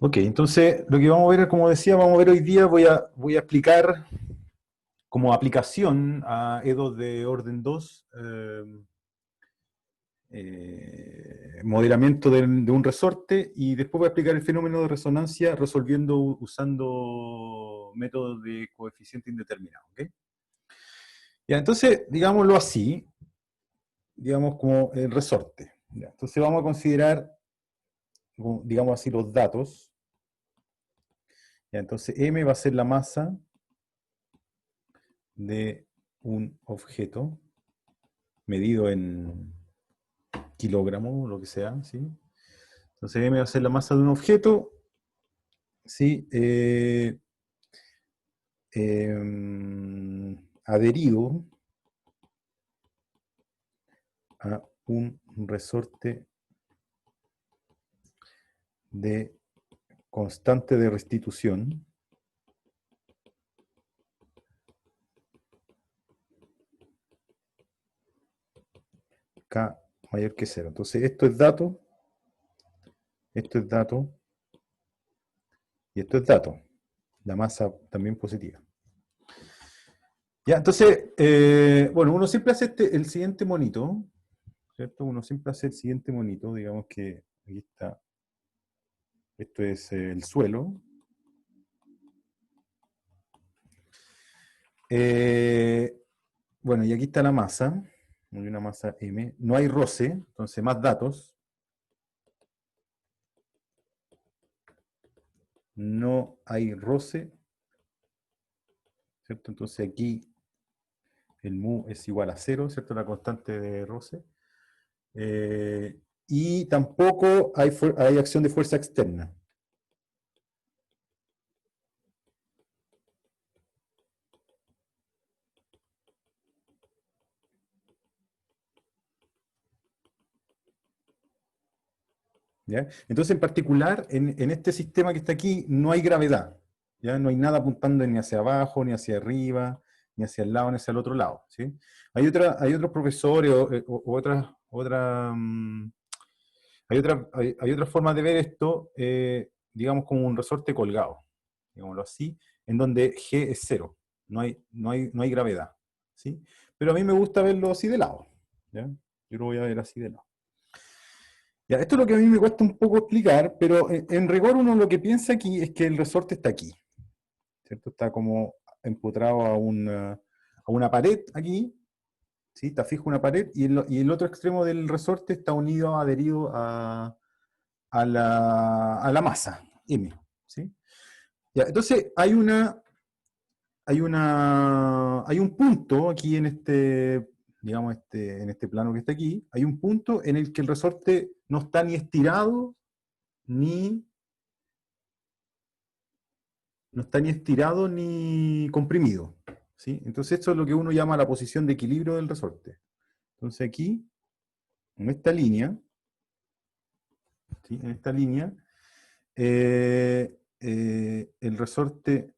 Ok, entonces lo que vamos a ver, como decía, vamos a ver hoy día, voy a explicar como aplicación a EDOs de orden 2, modelamiento de un resorte, y después voy a explicar el fenómeno de resonancia resolviendo usando métodos de coeficiente indeterminado. ¿Ok? Ya, entonces, digámoslo así, digamos como el resorte. Ya, entonces vamos a considerar, digamos así, los datos. Ya, entonces M va a ser la masa de un objeto medido en kilogramos, lo que sea, ¿sí? Entonces M va a ser la masa de un objeto, ¿sí? Adherido a un resorte de constante de restitución, K mayor que cero. Entonces esto es dato, y esto es dato. La masa también positiva. Ya, entonces, bueno, uno siempre hace el siguiente monito, ¿cierto? Uno siempre hace el siguiente monito, digamos que aquí está, esto es el suelo. Eh, bueno, y aquí está la masa, hay una masa M, no hay roce, entonces más datos, no hay roce, ¿cierto? Entonces aquí el mu es igual a cero, ¿cierto? La constante de roce. Y tampoco hay acción de fuerza externa. ¿Ya? Entonces, en particular, en este sistema que está aquí, no hay gravedad. ¿Ya? No hay nada apuntando ni hacia abajo, ni hacia arriba, ni hacia el lado, ni hacia el otro lado. ¿Sí? Hay otros profesores o hay otras formas de ver esto, digamos, como un resorte colgado, digámoslo así, en donde G es cero. No hay gravedad. ¿Sí? Pero a mí me gusta verlo así de lado. ¿Ya? Yo lo voy a ver así de lado. Ya, esto es lo que a mí me cuesta un poco explicar, pero en rigor uno lo que piensa aquí es que el resorte está aquí, ¿cierto? Está como empotrado a una pared aquí, ¿sí? Está fijo una pared, y el otro extremo del resorte está unido, adherido a la masa, M, ¿sí? Ya, entonces hay un punto aquí en este, digamos, en este plano que está aquí, hay un punto en el que el resorte no está ni estirado ni no está ni estirado ni comprimido. ¿Sí? Entonces esto es lo que uno llama la posición de equilibrio del resorte. Entonces aquí, en esta línea, ¿sí? En esta línea, el resorte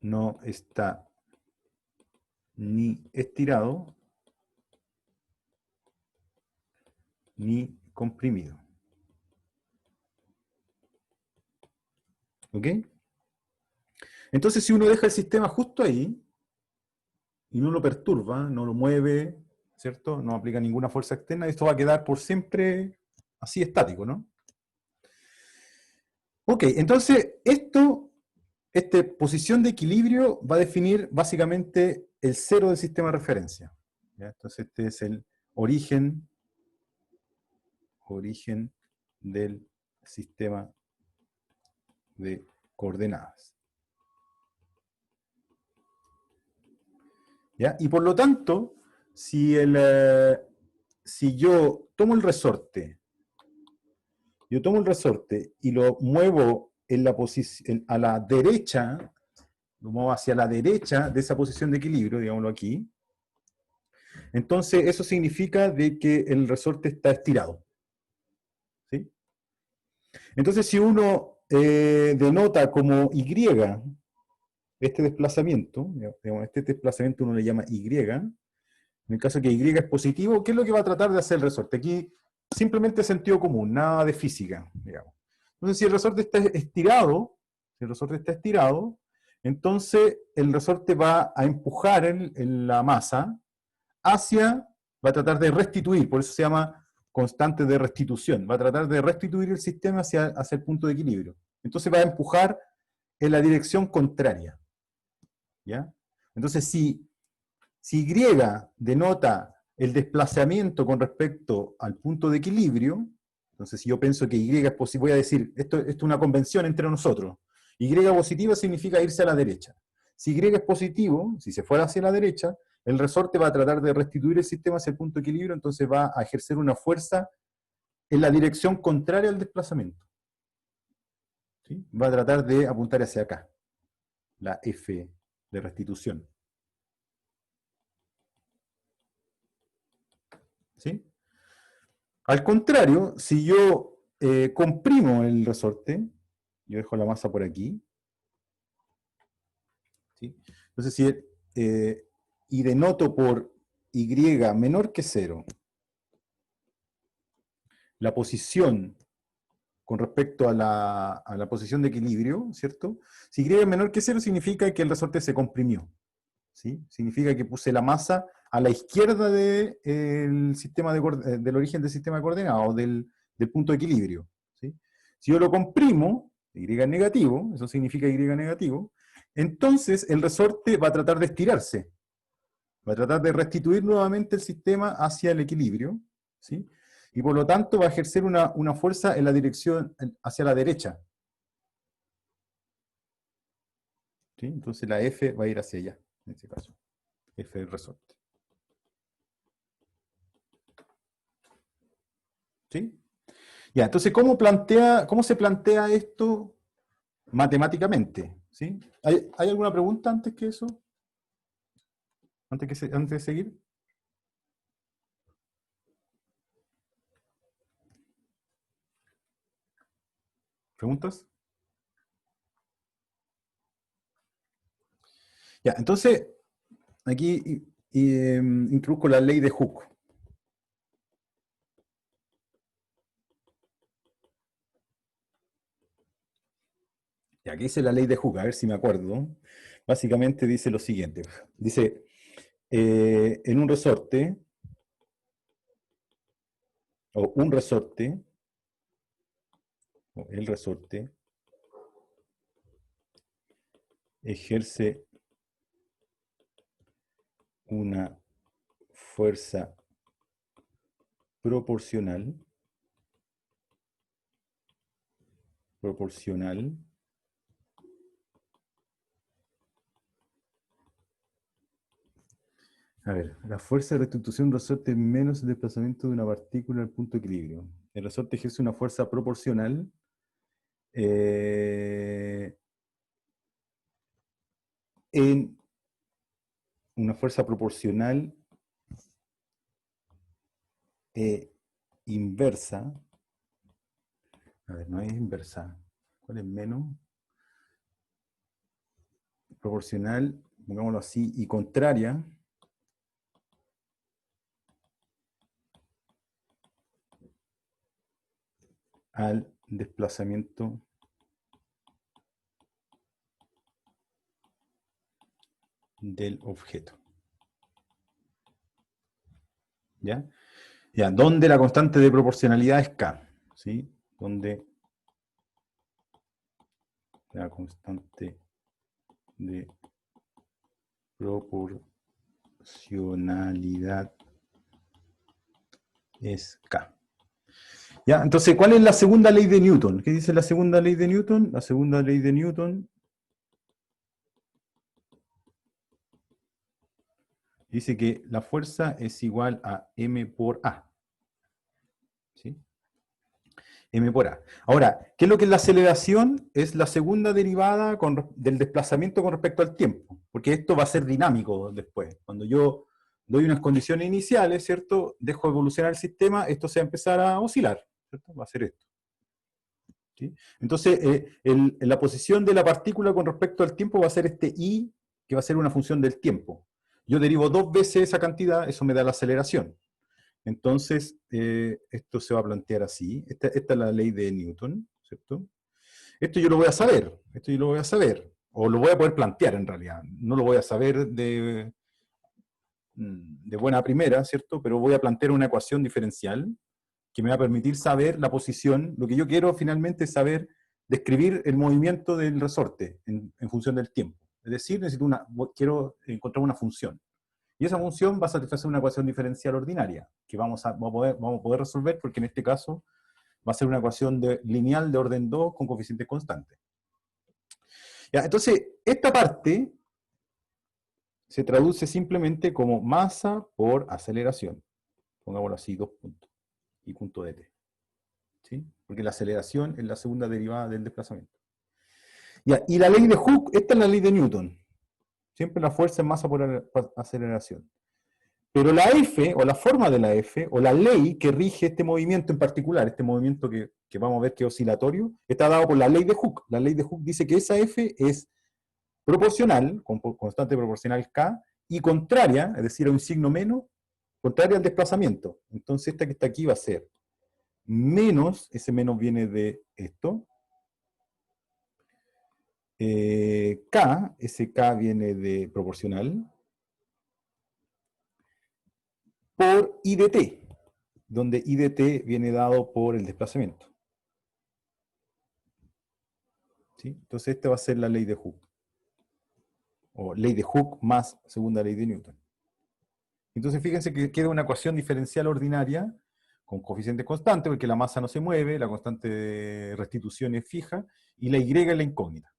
no está ni estirado ni comprimido. ¿Ok? Entonces si uno deja el sistema justo ahí y no lo perturba, no lo mueve, ¿cierto? No aplica ninguna fuerza externa, esto va a quedar por siempre así estático, ¿no? Ok, entonces esta posición de equilibrio va a definir básicamente el cero del sistema de referencia. ¿Ya? Entonces este es el origen del sistema de coordenadas. ¿Ya? Y por lo tanto, si yo tomo el resorte y lo muevo en la a la derecha, lo muevo hacia la derecha de esa posición de equilibrio, digámoslo aquí, entonces eso significa de que el resorte está estirado. ¿Sí? Entonces si uno denota como Y este desplazamiento, digamos, este desplazamiento uno le llama Y, en el caso que Y es positivo, ¿qué es lo que va a tratar de hacer el resorte? Aquí simplemente sentido común, nada de física, digamos. Entonces, si el resorte está estirado, entonces el resorte va a empujar en la masa hacia, va a tratar de restituir, por eso se llama constante de restitución, va a tratar de restituir el sistema hacia el punto de equilibrio. Entonces va a empujar en la dirección contraria. ¿Ya? Entonces, si Y denota el desplazamiento con respecto al punto de equilibrio, entonces si yo pienso que Y es positivo, voy a decir, esto es una convención entre nosotros, Y positiva significa irse a la derecha. Si Y es positivo, si se fuera hacia la derecha, el resorte va a tratar de restituir el sistema hacia el punto de equilibrio, entonces va a ejercer una fuerza en la dirección contraria al desplazamiento. ¿Sí? Va a tratar de apuntar hacia acá, la F de restitución. ¿Sí? Al contrario, si yo comprimo el resorte, yo dejo la masa por aquí, ¿sí? Entonces si y denoto por Y menor que 0 la posición con respecto a la posición de equilibrio, ¿cierto? Si Y es menor que 0 significa que el resorte se comprimió, ¿sí? Significa que puse la masa a la izquierda del origen del sistema de coordenadas, o del punto de equilibrio, ¿sí? Si yo lo comprimo, Y negativo, eso significa Y negativo, entonces el resorte va a tratar de estirarse, va a tratar de restituir nuevamente el sistema hacia el equilibrio, ¿sí? Y por lo tanto va a ejercer una fuerza en la dirección hacia la derecha. ¿Sí? Entonces la F va a ir hacia allá, en este caso. F del resorte. ¿Sí? Ya, entonces, ¿cómo se plantea esto matemáticamente? ¿Sí? ¿Hay alguna pregunta antes que eso? Antes de seguir. ¿Preguntas? Ya, entonces, aquí introduzco la ley de Hooke. Y aquí dice la ley de Hooke, a ver si me acuerdo. Básicamente dice lo siguiente. Dice, en un resorte, o un resorte, o el resorte, ejerce una fuerza proporcional a ver, la fuerza de restitución de un resorte menos el desplazamiento de una partícula al punto de equilibrio. El resorte ejerce una fuerza proporcional en una fuerza proporcional inversa. A ver, no es inversa. ¿Cuál es menos? Proporcional, pongámoslo así, y contraria al desplazamiento del objeto. ¿Ya? Ya, donde la constante de proporcionalidad es K, ¿sí? Donde la constante de proporcionalidad es K. ¿Ya? Entonces, ¿cuál es la segunda ley de Newton? ¿Qué dice la segunda ley de Newton? La segunda ley de Newton dice que la fuerza es igual a M por A. ¿Sí? M por A. Ahora, ¿qué es lo que es la aceleración? Es la segunda derivada del desplazamiento con respecto al tiempo, porque esto va a ser dinámico después. Cuando yo doy unas condiciones iniciales, ¿cierto? Dejo evolucionar el sistema, esto se va a empezar a oscilar, ¿cierto? Va a ser esto. ¿Sí? Entonces, la posición de la partícula con respecto al tiempo va a ser este I, que va a ser una función del tiempo. Yo derivo 2 veces esa cantidad, eso me da la aceleración. Entonces, esto se va a plantear así. Esta es la ley de Newton, ¿cierto? Esto yo lo voy a saber, esto yo lo voy a saber, o lo voy a poder plantear en realidad. No lo voy a saber de buena primera, ¿cierto? Pero voy a plantear una ecuación diferencial que me va a permitir saber la posición. Lo que yo quiero finalmente es saber describir el movimiento del resorte en función del tiempo. Es decir, quiero encontrar una función. Y esa función va a satisfacer una ecuación diferencial ordinaria, que vamos a poder resolver porque en este caso va a ser una ecuación lineal de orden 2 con coeficientes constantes. Ya, entonces, esta parte se traduce simplemente como masa por aceleración. Pongámoslo así, 2 puntos. Y punto de t. ¿Sí? Porque la aceleración es la segunda derivada del desplazamiento. Ya, y la ley de Hooke, esta es la ley de Newton. Siempre la fuerza es masa por aceleración. Pero la F, o la forma de la F, o la ley que rige este movimiento en particular, este movimiento que vamos a ver que es oscilatorio, está dado por la ley de Hooke. La ley de Hooke dice que esa F es proporcional, con constante proporcional K, y contraria, es decir, a un signo menos, contraria al desplazamiento. Entonces esta que está aquí va a ser menos, ese menos viene de esto, K, ese K viene de proporcional, por I de t, donde I de t viene dado por el desplazamiento. ¿Sí? Entonces esta va a ser la ley de Hooke. O ley de Hooke más segunda ley de Newton. Entonces fíjense que queda una ecuación diferencial ordinaria con coeficiente constante, porque la masa no se mueve, la constante de restitución es fija, y la Y es la incógnita.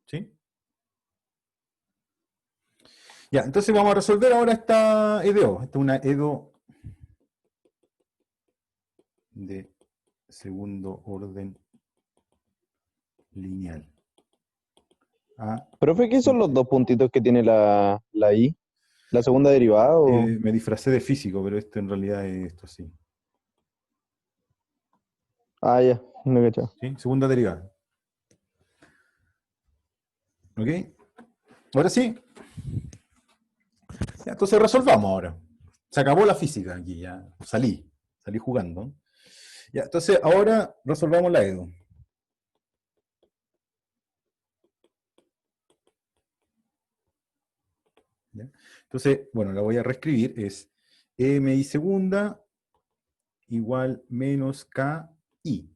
¿Sí? Ya, entonces vamos a resolver ahora esta EDO. Esta es una EDO de segundo orden lineal. Profe, ¿qué son los dos puntitos que tiene la I? ¿La segunda derivada o...? Me disfracé de físico, pero esto en realidad es esto, sí. Ah, ya, no he cachado. ¿Sí? Segunda derivada. ¿Ok? Ahora sí. Ya, entonces resolvamos ahora. Se acabó la física aquí, ya. Salí jugando. Ya, entonces ahora resolvamos la EDO. ¿Ya? Entonces, bueno, la voy a reescribir. Es mi segunda igual menos KI.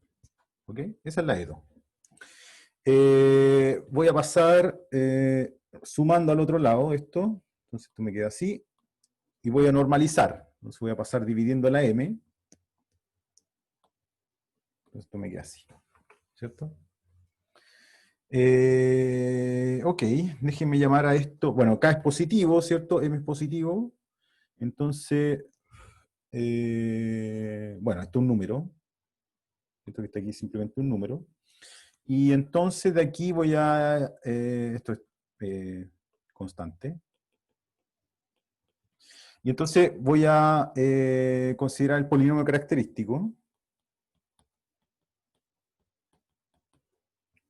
¿Ok? Esa es la EDO. Voy a pasar sumando al otro lado esto. Entonces esto me queda así. Y voy a normalizar. Entonces voy a pasar dividiendo la M. Entonces esto me queda así. ¿Cierto? Ok, déjenme llamar a esto. Bueno, K es positivo, ¿cierto? M es positivo. Entonces, bueno, esto es un número. Esto que está aquí es simplemente un número. Y entonces de aquí voy a... esto es constante. Y entonces voy a considerar el polinomio característico.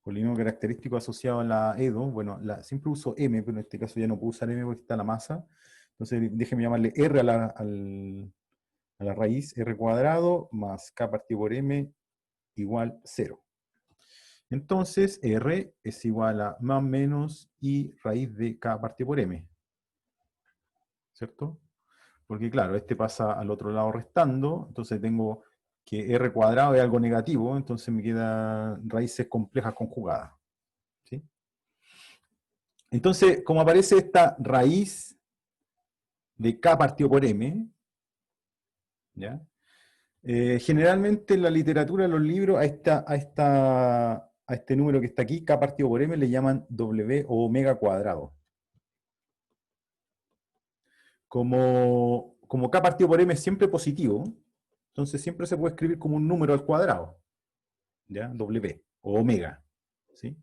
Polinomio característico asociado a la EDO. Bueno, siempre uso M, pero en este caso ya no puedo usar M porque está la masa. Entonces déjenme llamarle R a la raíz, R cuadrado más K partido por M igual 0. Entonces R es igual a más menos I raíz de K partido por M. ¿Cierto? Porque claro, este pasa al otro lado restando, entonces tengo que R cuadrado es algo negativo, entonces me quedan raíces complejas conjugadas. ¿Sí? Entonces, como aparece esta raíz de K partido por M, ¿ya? Generalmente en la literatura, en los libros, a este número que está aquí, K partido por M, le llaman W o omega cuadrado. Como K partido por M es siempre positivo, entonces siempre se puede escribir como un número al cuadrado, ¿ya? W o omega. ¿Sí?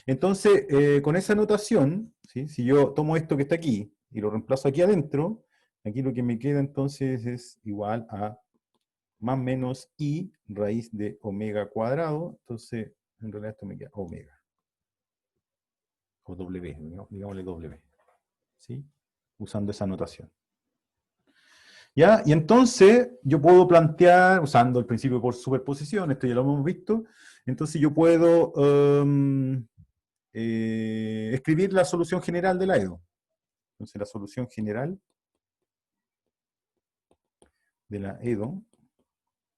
Entonces, con esa notación, ¿sí? Si yo tomo esto que está aquí y lo reemplazo aquí adentro, aquí lo que me queda entonces es igual a más menos I raíz de omega cuadrado, entonces en realidad esto me queda omega, o W, digámosle W, ¿sí? Usando esa notación. ¿Ya? Y entonces yo puedo plantear, usando el principio por superposición, esto ya lo hemos visto, entonces yo puedo escribir la solución general de la EDO. Entonces la solución general de la EDO,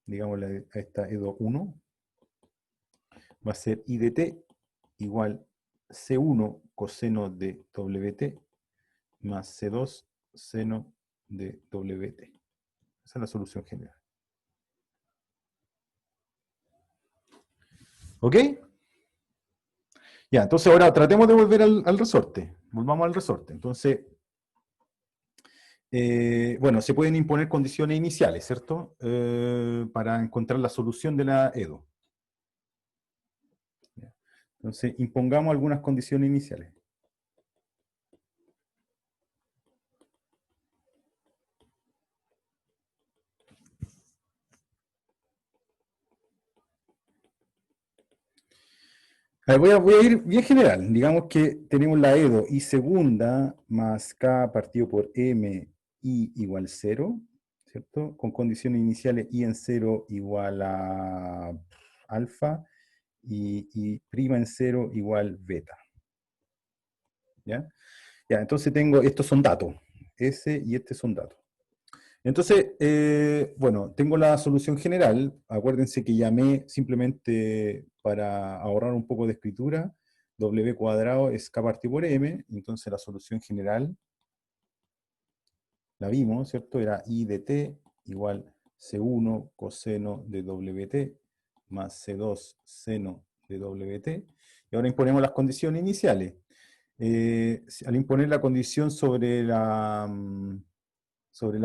digamos a esta EDO 1, va a ser I de t igual C1 coseno de WT más C2 seno de WT. Esa es la solución general. ¿Ok? Ya, entonces ahora tratemos de volver al resorte. Volvamos al resorte. Entonces, bueno, se pueden imponer condiciones iniciales, ¿cierto? Para encontrar la solución de la EDO. Entonces, impongamos algunas condiciones iniciales. A ver, voy a ir bien general. Digamos que tenemos la EDO I segunda más K partido por M I igual 0, ¿cierto? Con condiciones iniciales I en 0 igual a alfa y prima en 0 igual beta. ¿Ya? Ya, entonces tengo, estos son datos. Ese y este son datos. Entonces, bueno, tengo la solución general. Acuérdense que llamé simplemente para ahorrar un poco de escritura. W cuadrado es K partido por M. Entonces la solución general, la vimos, ¿cierto? Era I de t igual C1 coseno de WT más C2 seno de WT. Y ahora imponemos las condiciones iniciales. Al imponer la condición sobre la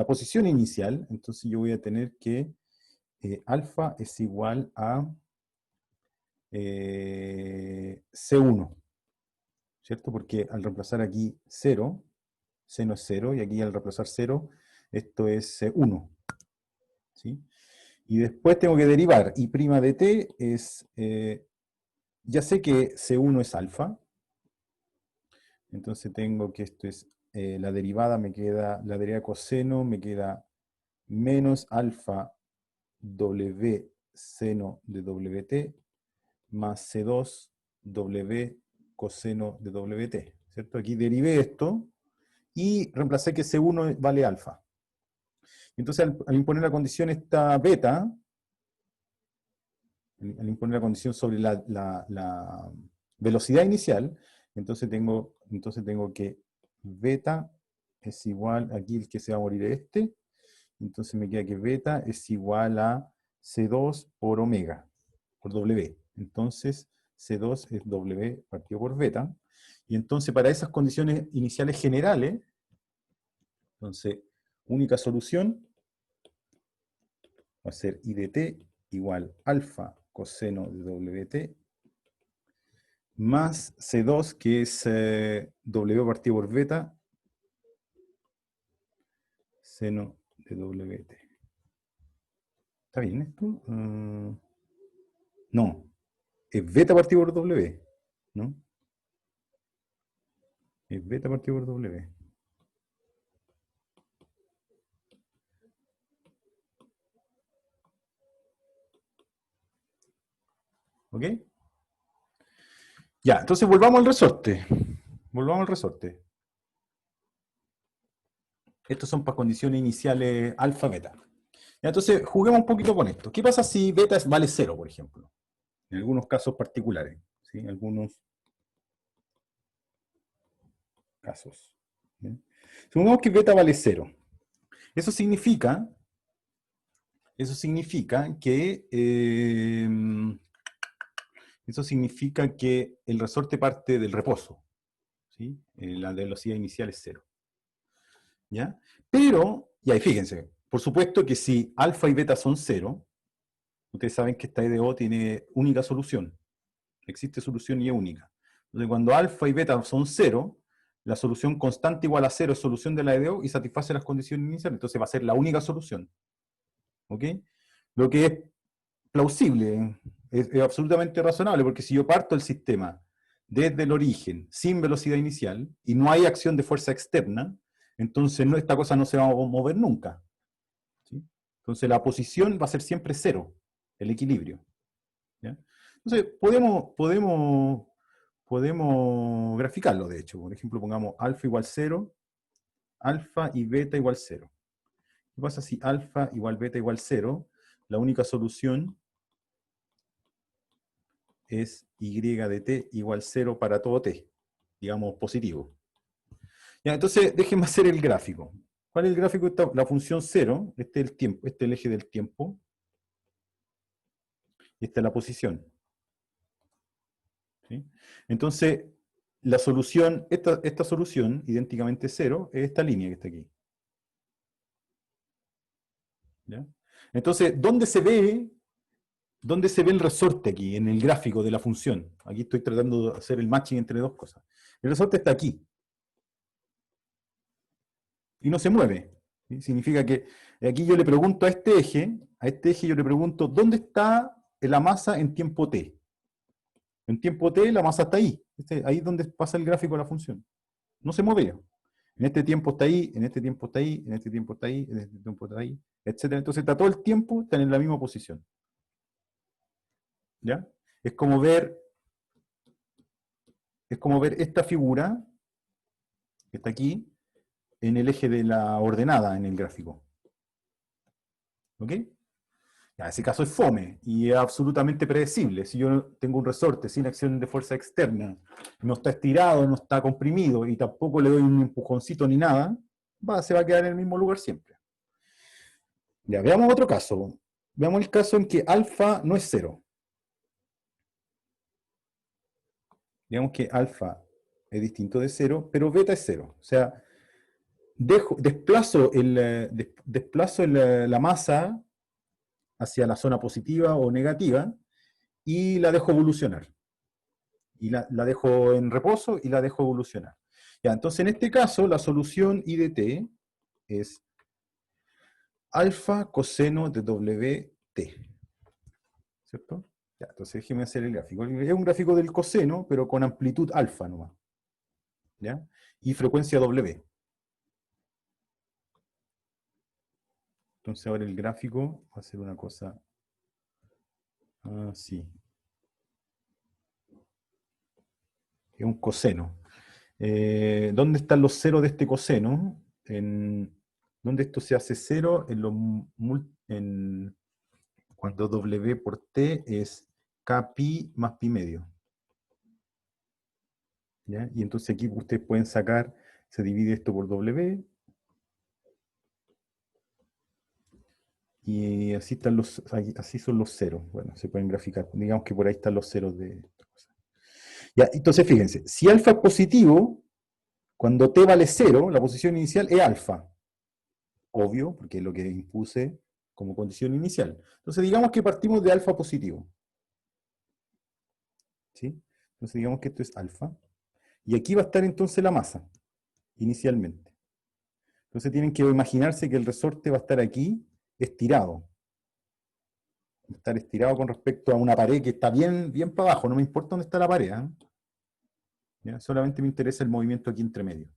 posición inicial, entonces yo voy a tener que alfa es igual a C1, ¿cierto? Porque al reemplazar aquí 0, seno es 0, y aquí al reemplazar 0, esto es 1, ¿sí? Y después tengo que derivar, y' de t es, ya sé que C1 es alfa, entonces tengo que esto es, la derivada me queda, la derivada de coseno me queda menos alfa W seno de WT más C2 W coseno de WT, ¿cierto? Aquí derivé esto y reemplacé que C1 vale alfa. Entonces al imponer la condición esta beta, al imponer la condición sobre la velocidad inicial, entonces tengo que beta es igual, aquí el que se va a morir es este, entonces me queda que beta es igual a C2 por omega, por W. Entonces C2 es W partido por beta. Y entonces para esas condiciones iniciales generales, entonces única solución va a ser I de t igual alfa coseno de WT más C2, que es W partido por beta, seno de WT. ¿Está bien esto? No, es beta partido por W, ¿no? Es beta partido por W. ¿Ok? Ya, entonces volvamos al resorte. Volvamos al resorte. Estos son para condiciones iniciales alfa, beta. Ya, entonces juguemos un poquito con esto. ¿Qué pasa si beta vale 0, por ejemplo? En algunos casos particulares. ¿Sí? En algunos casos. ¿Bien? Supongamos que beta vale 0. Eso significa que el resorte parte del reposo. ¿Sí? La velocidad inicial es 0. ¿Ya? Pero, y ahí fíjense, por supuesto que si alfa y beta son 0, ustedes saben que esta EDO tiene única solución. Existe solución y es única. Entonces, cuando alfa y beta son 0, la solución constante igual a 0 es solución de la EDO y satisface las condiciones iniciales. Entonces va a ser la única solución. ¿Ok? Lo que es plausible, es absolutamente razonable, porque si yo parto el sistema desde el origen sin velocidad inicial y no hay acción de fuerza externa, entonces esta cosa no se va a mover nunca. Entonces la posición va a ser siempre cero, el equilibrio. ¿Ya? Entonces podemos graficarlo, de hecho. Por ejemplo, pongamos alfa igual cero, alfa y beta igual cero. ¿Qué pasa si alfa igual beta igual cero? La única solución es y de t igual cero para todo t, digamos positivo. Ya, entonces déjenme hacer el gráfico. ¿Cuál es el gráfico? La función cero, este es el tiempo, este es el eje del tiempo, y esta es la posición. ¿Sí? Entonces, la solución, esta solución, idénticamente cero, es esta línea que está aquí. ¿Ya? Entonces, ¿dónde se ve el resorte aquí, en el gráfico de la función? Aquí estoy tratando de hacer el matching entre dos cosas. El resorte está aquí. Y no se mueve. ¿Sí? Significa que aquí yo le pregunto a este eje yo le pregunto, ¿dónde está la masa en tiempo t? En tiempo t la masa está ahí. Ahí es donde pasa el gráfico de la función. No se mueve. En este tiempo está ahí, en este tiempo está ahí, en este tiempo está ahí, en este tiempo está ahí, etc. Entonces está todo el tiempo está en la misma posición. ¿Ya? Es como ver, esta figura que está aquí en el eje de la ordenada en el gráfico. ¿Ok? Ya, ese caso es fome y es absolutamente predecible. Si yo tengo un resorte sin acción de fuerza externa, no está estirado, no está comprimido y tampoco le doy un empujoncito ni nada, se va a quedar en el mismo lugar siempre. Ya, veamos otro caso. Veamos el caso en que alfa no es cero. Digamos que alfa es distinto de cero, pero beta es cero. O sea, desplazo la masa hacia la zona positiva o negativa y la dejo evolucionar. Y la dejo en reposo y la dejo evolucionar. Ya, entonces en este caso la solución I de t es alfa coseno de WT. ¿Cierto? Ya, entonces déjeme hacer el gráfico. Es un gráfico del coseno, pero con amplitud alfa nomás. ¿Ya? Y frecuencia W. Entonces ahora el gráfico va a ser una cosa así. Es un coseno. ¿Dónde están los ceros de este coseno? ¿Dónde esto se hace cero? Cuando W por T es Kpi más pi medio. ¿Ya? Y entonces aquí ustedes pueden sacar, se divide esto por W, y así así son los ceros. Bueno, se pueden graficar. Digamos que por ahí están los ceros de esta cosa. Ya, entonces fíjense, si alfa es positivo, cuando t vale 0, la posición inicial es alfa. Obvio, porque es lo que impuse como condición inicial. Entonces digamos que partimos de alfa positivo. ¿Sí? Entonces digamos que esto es alfa. Y aquí va a estar entonces la masa, inicialmente. Entonces tienen que imaginarse que el resorte va a estar aquí, estirado. Va a estar estirado con respecto a una pared que está bien, bien para abajo. No me importa dónde está la pared. ¿Ya? Solamente me interesa el movimiento aquí entre medio.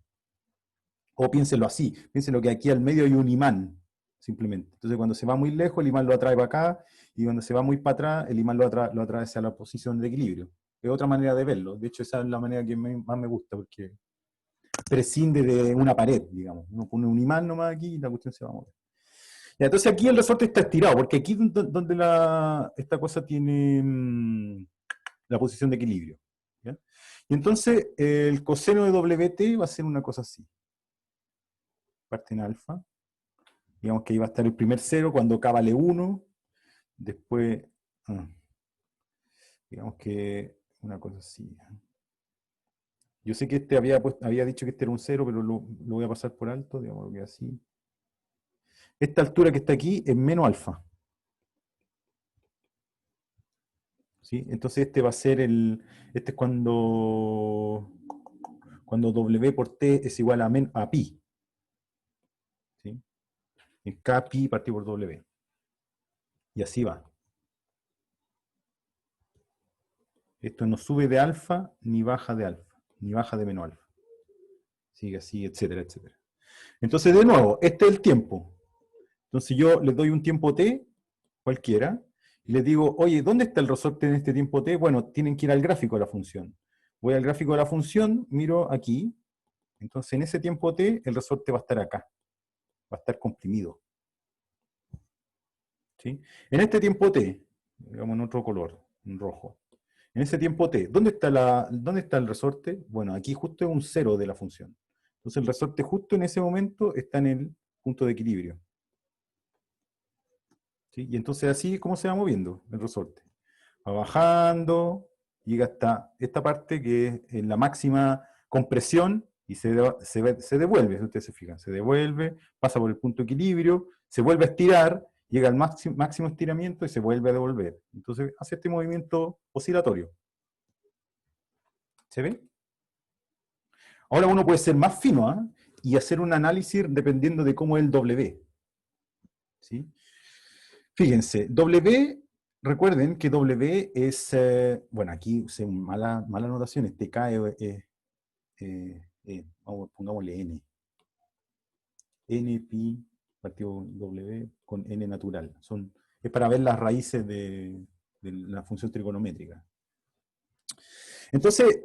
O piénsenlo así, piénsenlo que aquí al medio hay un imán, simplemente. Entonces cuando se va muy lejos, el imán lo atrae para acá, y cuando se va muy para atrás, el imán lo atrae hacia la posición de equilibrio. Es otra manera de verlo. De hecho, esa es la manera que más me gusta, porque prescinde de una pared, digamos. Uno pone un imán nomás aquí y la cuestión se va a mover. Ya, entonces aquí el resorte está estirado, porque aquí es donde esta cosa tiene la posición de equilibrio. ¿Ya? Y entonces el coseno de WT va a ser una cosa así. Parte en alfa. Digamos que ahí va a estar el primer cero cuando K vale 1. Después, digamos que una cosa así. Yo sé que este había dicho que este era un 0, pero lo voy a pasar por alto, digamos que así. Esta altura que está aquí es menos alfa. ¿Sí? Entonces este va a ser este es cuando W por T es igual a pi. ¿Sí? Es K pi partido por W. Y así va. Esto no sube de alfa, ni baja de alfa, ni baja de menos alfa. Sigue así, etcétera, etcétera. Entonces, de nuevo, este es el tiempo. Entonces yo les doy un tiempo t, cualquiera, y les digo, oye, ¿dónde está el resorte en este tiempo t? Bueno, tienen que ir al gráfico de la función. Voy al gráfico de la función, miro aquí, entonces en ese tiempo t el resorte va a estar acá, va a estar comprimido. ¿Sí? En este tiempo t, digamos en otro color, en rojo, en ese tiempo t, ¿dónde está el resorte? Bueno, aquí justo es un 0 de la función. Entonces el resorte justo en ese momento está en el punto de equilibrio. ¿Sí? Y entonces así es como se va moviendo el resorte. Va bajando, llega hasta esta parte que es en la máxima compresión y se devuelve, si ustedes se fijan, se devuelve, pasa por el punto de equilibrio, se vuelve a estirar, llega al máximo estiramiento y se vuelve a devolver. Entonces hace este movimiento oscilatorio. ¿Se ve? Ahora uno puede ser más fino, ¿eh? Y hacer un análisis dependiendo de cómo es el W. ¿Sí? Fíjense, W, recuerden que W es, bueno, aquí usé mala notación, este K pongámosle N. N pi partido W con N natural. Es para ver las raíces de la función trigonométrica. Entonces,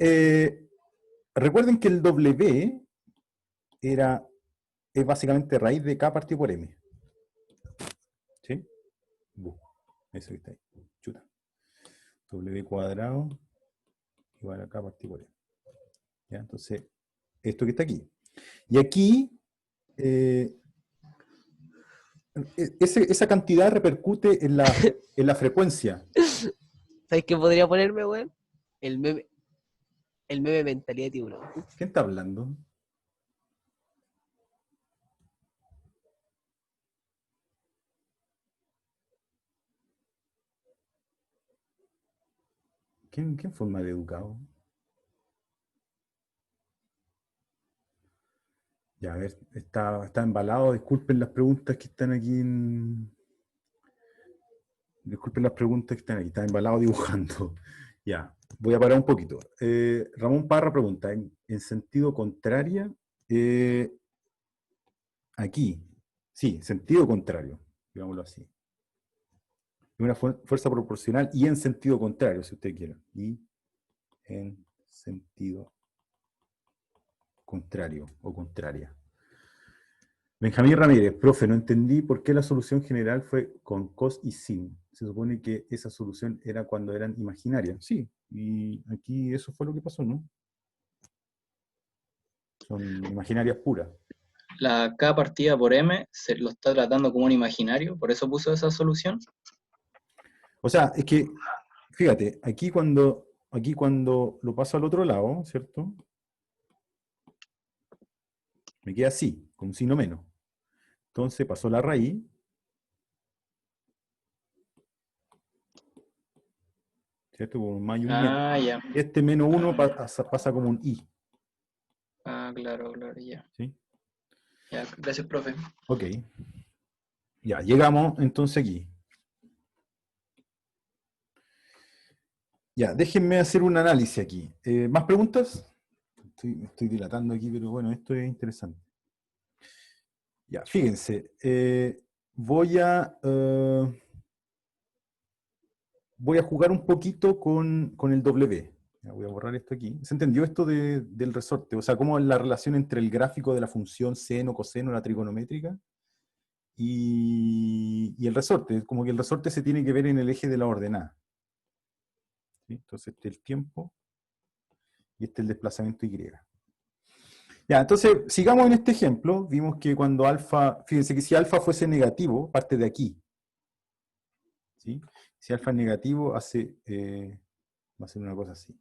recuerden que el W es básicamente raíz de K partido por M. ¿Sí? Eso que está ahí. Chuta. W cuadrado igual a K partido por M. ¿Ya? Entonces, esto que está aquí. Y aquí, esa cantidad repercute en la frecuencia. ¿Sabes qué podría ponerme, weón? El meme mentalidad de tiburón. ¿Quién está hablando? ¿Quién fue mal educado? Ya, a ver, está embalado. Disculpen las preguntas que están aquí Disculpen las preguntas que están aquí. Está embalado dibujando. Ya, voy a parar un poquito. Ramón Parra pregunta, en sentido contrario, aquí, sí, sentido contrario, digámoslo así. Una fuerza proporcional y en sentido contrario, si usted quiere. Y en sentido contrario o contraria. Benjamín Ramírez, profe, no entendí por qué la solución general fue con cos y sin. Se supone que esa solución era cuando eran imaginarias. Sí, y aquí eso fue lo que pasó, ¿no? Son imaginarias puras. La K partida por M se lo está tratando como un imaginario, por eso puso esa solución. O sea, es que, fíjate, aquí cuando lo paso al otro lado, ¿cierto? Me queda así, con un signo menos. Entonces pasó la raíz. ¿Cierto? Como un más y un menos. Ah, ya. Este menos uno pasa como un i. Ah, claro, ya. ¿Sí? Ya, gracias, profe. Ok. Ya, llegamos entonces aquí. Ya, déjenme hacer un análisis aquí. ¿Más preguntas? Estoy dilatando aquí, pero bueno, esto es interesante. Ya, fíjense. Voy a jugar un poquito con el W. Ya, voy a borrar esto aquí. ¿Se entendió esto del resorte? O sea, cómo es la relación entre el gráfico de la función seno, coseno, la trigonométrica, y el resorte. Como que el resorte se tiene que ver en el eje de la ordenada. ¿Sí? Entonces, este es el tiempo y este es el desplazamiento Y. Ya, entonces, sigamos en este ejemplo. Vimos que cuando alfa, fíjense que si alfa fuese negativo, parte de aquí. ¿Sí? Si alfa es negativo, va a ser una cosa así.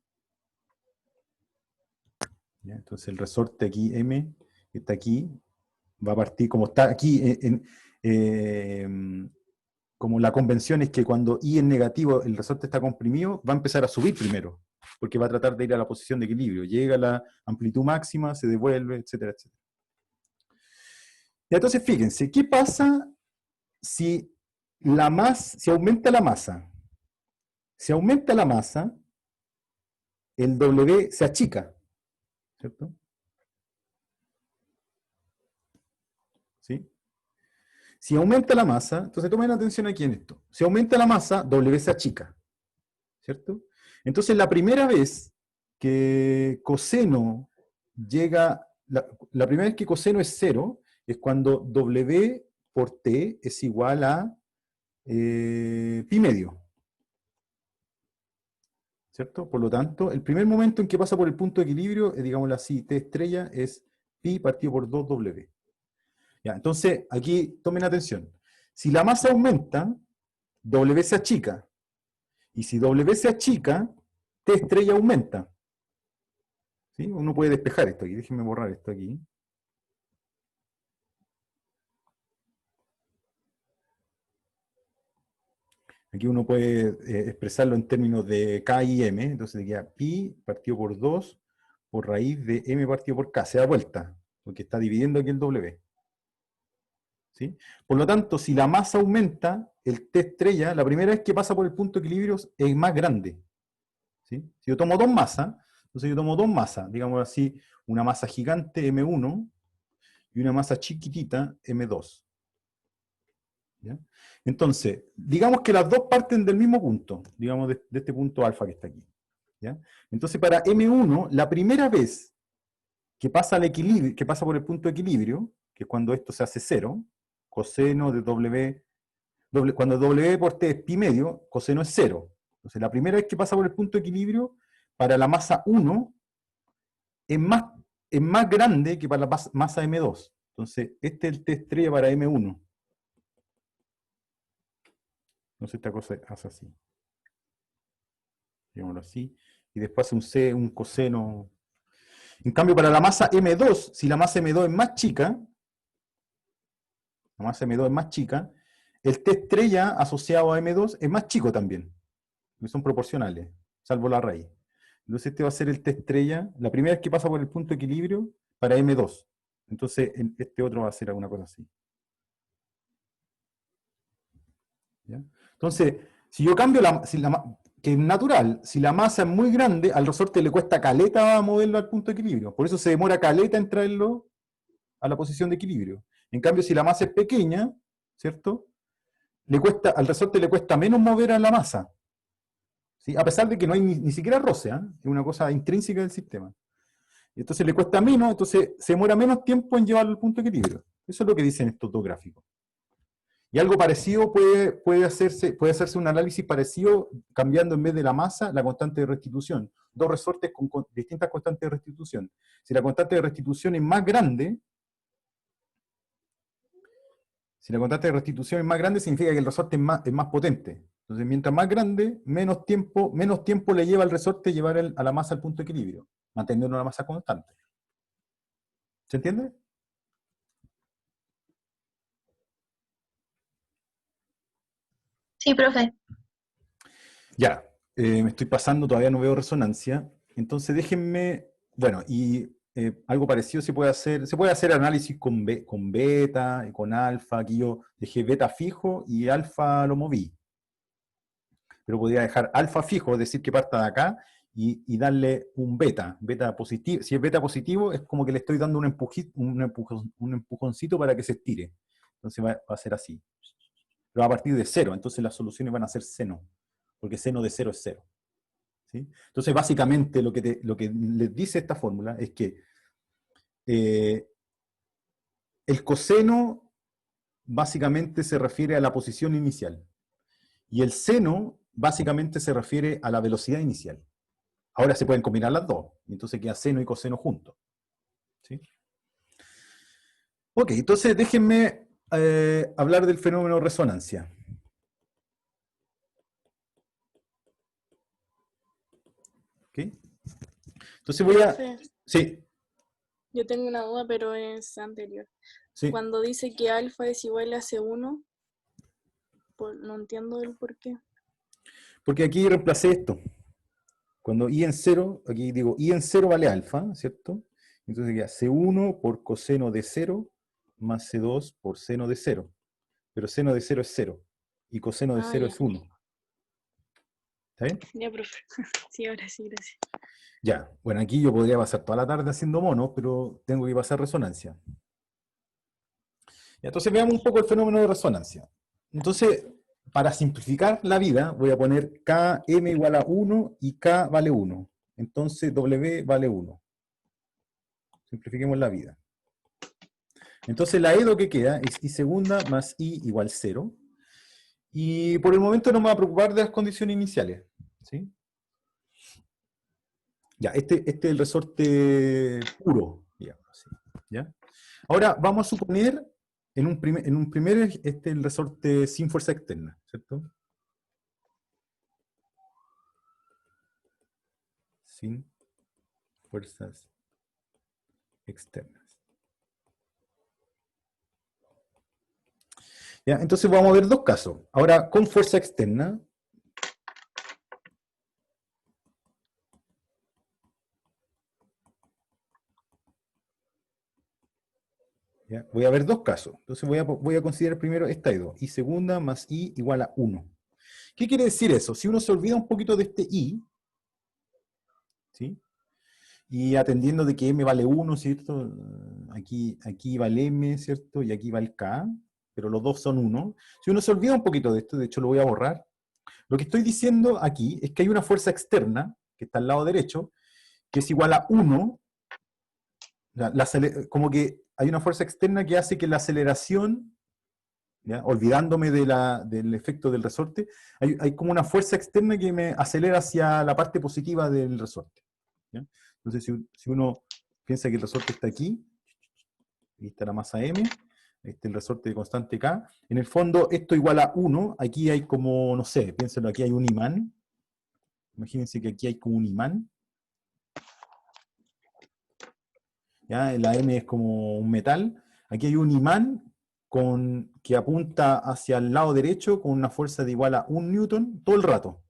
¿Ya? Entonces el resorte aquí, M, que está aquí, va a partir, como está aquí, como la convención es que cuando I es negativo, el resorte está comprimido, va a empezar a subir primero, porque va a tratar de ir a la posición de equilibrio. Llega a la amplitud máxima, se devuelve, etcétera, etcétera. Y entonces fíjense, ¿qué pasa si si aumenta la masa? Si aumenta la masa, el W se achica, ¿cierto? ¿Sí? Si aumenta la masa, entonces tomen atención aquí en esto. Si aumenta la masa, W se achica, ¿cierto? Entonces la primera vez que coseno llega, la primera vez que coseno es 0, es cuando W por T es igual a pi medio. ¿Cierto? Por lo tanto, el primer momento en que pasa por el punto de equilibrio, digámoslo así, T estrella es pi partido por 2W. Ya, entonces, aquí tomen atención. Si la masa aumenta, W se achica. Y si W se achica, T estrella aumenta. ¿Sí? Uno puede despejar esto aquí. Déjenme borrar esto aquí. Aquí uno puede expresarlo en términos de K y M. Entonces queda pi partido por 2 por raíz de M partido por K. Se da vuelta, porque está dividiendo aquí el W. ¿Sí? Por lo tanto, si la masa aumenta, el T estrella, la primera vez que pasa por el punto de equilibrio es más grande. ¿Sí? Si yo tomo dos masas, entonces yo tomo dos masas, digamos así, una masa gigante M1 y una masa chiquitita M2. ¿Ya? Entonces, digamos que las dos parten del mismo punto, digamos de este punto alfa que está aquí. ¿Ya? Entonces, para M1, la primera vez que pasa al equilibrio, que pasa por el punto de equilibrio, que es cuando esto se hace 0, coseno de W, cuando W por T es pi medio, coseno es 0. Entonces, la primera vez que pasa por el punto de equilibrio, para la masa 1, es más grande que para la masa M2. Entonces, este es el T estrella para M1. Entonces, esta cosa hace así. Digámoslo así. Y después hace un coseno. En cambio, para la masa M2, si la masa M2 es más chica, la masa M2 es más chica, el T estrella asociado a M2 es más chico también, porque son proporcionales, salvo la raíz. Entonces este va a ser el T estrella, la primera vez que pasa por el punto de equilibrio, para M2. Entonces este otro va a ser alguna cosa así. ¿Ya? Entonces, si yo cambio que es natural, si la masa es muy grande, al resorte le cuesta caleta moverlo al punto de equilibrio. Por eso se demora caleta en traerlo a la posición de equilibrio. En cambio, si la masa es pequeña, ¿cierto? Al resorte le cuesta menos mover a la masa. ¿Sí? A pesar de que no hay ni siquiera roce, ¿eh? Es una cosa intrínseca del sistema. Y entonces le cuesta menos, entonces se demora menos tiempo en llevarlo al punto de equilibrio. Eso es lo que dicen estos dos gráficos. Y algo parecido puede hacerse un análisis parecido cambiando en vez de la masa la constante de restitución. Dos resortes con distintas constantes de restitución. Si la constante de restitución es más grande, significa que el resorte es más potente. Entonces, mientras más grande, menos tiempo le lleva al resorte llevar a la masa al punto de equilibrio, manteniendo una masa constante. ¿Se entiende? Sí, profe. Ya, me estoy pasando, todavía no veo resonancia. Entonces déjenme, bueno, y algo parecido se puede hacer análisis con beta y con alfa. Aquí yo dejé beta fijo y alfa lo moví. Pero podría dejar alfa fijo, es decir, que parta de acá y darle un beta positivo. Si es beta positivo, es como que le estoy dando un empujoncito para que se estire. Entonces va a ser así. Pero a partir de 0, entonces las soluciones van a ser seno, porque seno de 0 es 0. ¿Sí? Entonces, básicamente, lo que les dice esta fórmula es que el coseno básicamente se refiere a la posición inicial, y el seno básicamente se refiere a la velocidad inicial. Ahora se pueden combinar las dos, y entonces queda seno y coseno juntos. ¿Sí? Ok, entonces déjenme hablar del fenómeno de resonancia. ¿Ok? Entonces voy a... Profe, Sí, yo tengo una duda, pero es anterior. sí. Cuando dice que alfa es igual a C1, no entiendo el por qué. Porque aquí reemplacé esto. Cuando i en 0, aquí digo i en 0 vale alfa, ¿cierto? Entonces queda C1 por coseno de 0 más C2 por seno de 0. Pero seno de 0 es 0. Y coseno de 0 Ya. es 1. ¿Está bien? Ya, profe. Sí, ahora sí, gracias. Ya. Bueno, aquí yo podría pasar toda la tarde haciendo monos, pero tengo que pasar resonancia. Entonces veamos un poco el fenómeno de resonancia. Entonces, para simplificar la vida, voy a poner Km igual a 1 y K vale 1. Entonces W vale 1. Simplifiquemos la vida. Entonces la EDO que queda es I segunda más I igual 0. Y por el momento no me va a preocupar de las condiciones iniciales. ¿Sí? Ya, este es el resorte puro, digamos así. ¿Ya? Ahora vamos a suponer en un primer el resorte sin fuerza externa, ¿cierto? Sin fuerzas externas. ¿Ya? Entonces vamos a ver dos casos. Ahora, con fuerza externa. ¿Ya? Voy a ver dos casos. Entonces voy a considerar primero esta I2. I segunda más I igual a 1. ¿Qué quiere decir eso? Si uno se olvida un poquito de este I, ¿sí? Y atendiendo de que M vale 1, ¿cierto? Aquí va el M, ¿cierto? Y aquí va el K, pero los dos son 1. Si uno se olvida un poquito de esto, de hecho lo voy a borrar, lo que estoy diciendo aquí es que hay una fuerza externa, que está al lado derecho, que es igual a 1, como que hay una fuerza externa que hace que la aceleración, ¿ya? Olvidándome del efecto del resorte, hay como una fuerza externa que me acelera hacia la parte positiva del resorte. ¿Ya? Entonces, si uno piensa que el resorte está aquí, aquí está la masa M, el resorte de constante K, en el fondo esto igual a 1, aquí hay como, no sé, piénsenlo, aquí hay un imán, imagínense que aquí hay como un imán, ¿ya? La M es como un metal, aquí hay un imán que apunta hacia el lado derecho con una fuerza de igual a 1 newton todo el rato.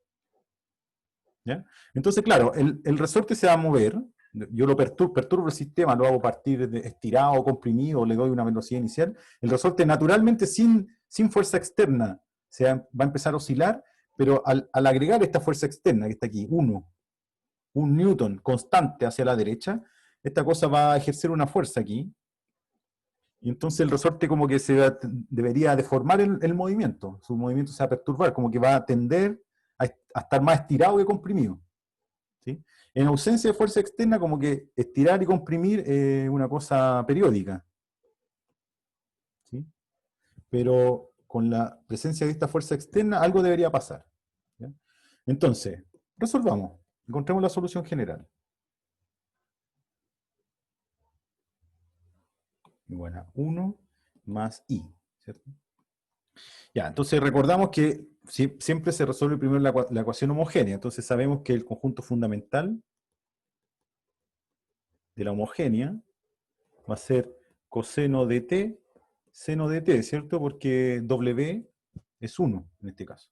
¿Ya? Entonces, claro, el resorte se va a mover, yo lo perturbo el sistema, lo hago partir de estirado, comprimido, le doy una velocidad inicial, el resorte naturalmente sin fuerza externa va a empezar a oscilar, pero al agregar esta fuerza externa que está aquí, 1 newton constante hacia la derecha, esta cosa va a ejercer una fuerza aquí, y entonces el resorte como que debería deformar el movimiento, su movimiento se va a perturbar, como que va a tender a estar más estirado que comprimido. ¿Sí? En ausencia de fuerza externa, como que estirar y comprimir es una cosa periódica. ¿Sí? Pero con la presencia de esta fuerza externa, algo debería pasar. ¿Ya? Entonces, resolvamos. Encontremos la solución general. Igual a 1 más I. ¿Cierto? Ya, entonces recordamos que siempre se resuelve primero la ecuación homogénea. Entonces sabemos que el conjunto fundamental de la homogénea va a ser coseno de t, seno de t, ¿cierto? Porque W es 1 en este caso.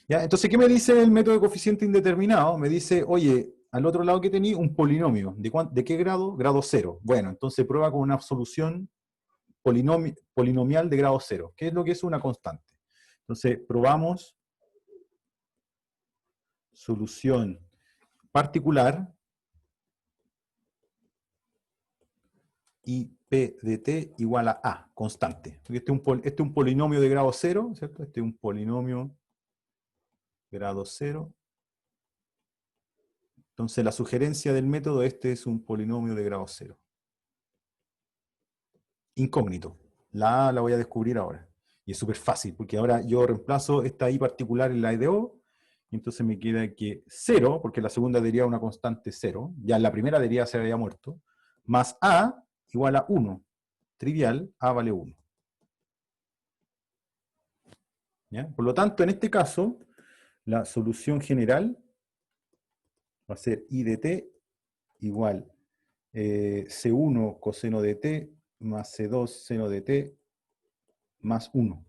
¿Ya? Entonces, ¿qué me dice el método de coeficiente indeterminado? Me dice, oye, al otro lado que tenía un polinomio. ¿De qué grado? Grado 0. Bueno, entonces prueba con una solución polinomial de grado 0. ¿Qué es lo que es una constante? Entonces, probamos solución particular y P de t igual a A, constante. Este es un polinomio de grado 0, ¿cierto? Este es un polinomio de grado 0. Entonces la sugerencia del método, este es un polinomio de grado 0. Incógnito. La A la voy a descubrir ahora. Y es súper fácil, porque ahora yo reemplazo esta I particular en la I de O, y entonces me queda que 0, porque la segunda deriva una constante 0, ya en la primera deriva se había muerto, más A igual a 1. Trivial, A vale 1. ¿Ya? Por lo tanto, en este caso, la solución general va a ser I de t igual C1 coseno de t más C2 seno de t más 1.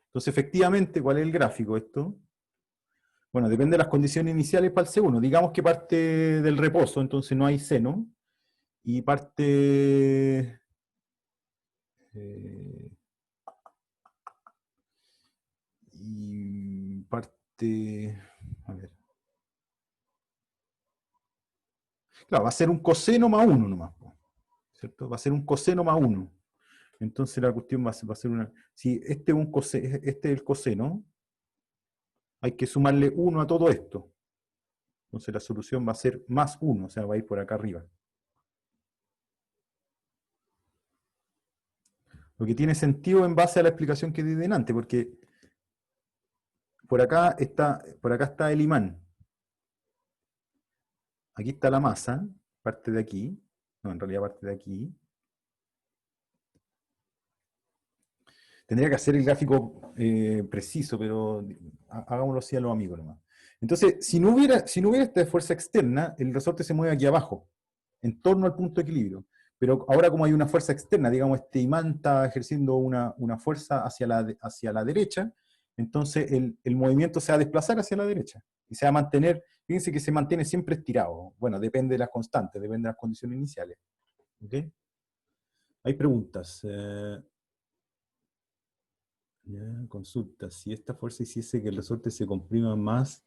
Entonces, efectivamente, ¿cuál es el gráfico esto? Bueno, depende de las condiciones iniciales para el C1. Digamos que parte del reposo, entonces no hay seno. Y parte... y parte... A ver. Claro, va a ser un coseno más 1 nomás, ¿cierto? Va a ser un coseno más 1. Entonces la cuestión va a ser una... Si este es el coseno, hay que sumarle 1 a todo esto. Entonces la solución va a ser más 1, o sea, va a ir por acá arriba. Lo que tiene sentido en base a la explicación que di delante, porque por acá está el imán. Aquí está la masa, parte de aquí. No, en realidad parte de aquí. Tendría que hacer el gráfico preciso, pero hagámoslo así a los amigos nomás. Entonces, si no hubiera esta fuerza externa, el resorte se mueve aquí abajo, en torno al punto de equilibrio. Pero ahora como hay una fuerza externa, digamos, este imán está ejerciendo una fuerza hacia la derecha, entonces el movimiento se va a desplazar hacia la derecha. Y se va a mantener, fíjense que se mantiene siempre estirado. Bueno, depende de las constantes, depende de las condiciones iniciales. ¿Ok? Hay preguntas. Ya, consulta, si esta fuerza hiciese que el resorte se comprima más,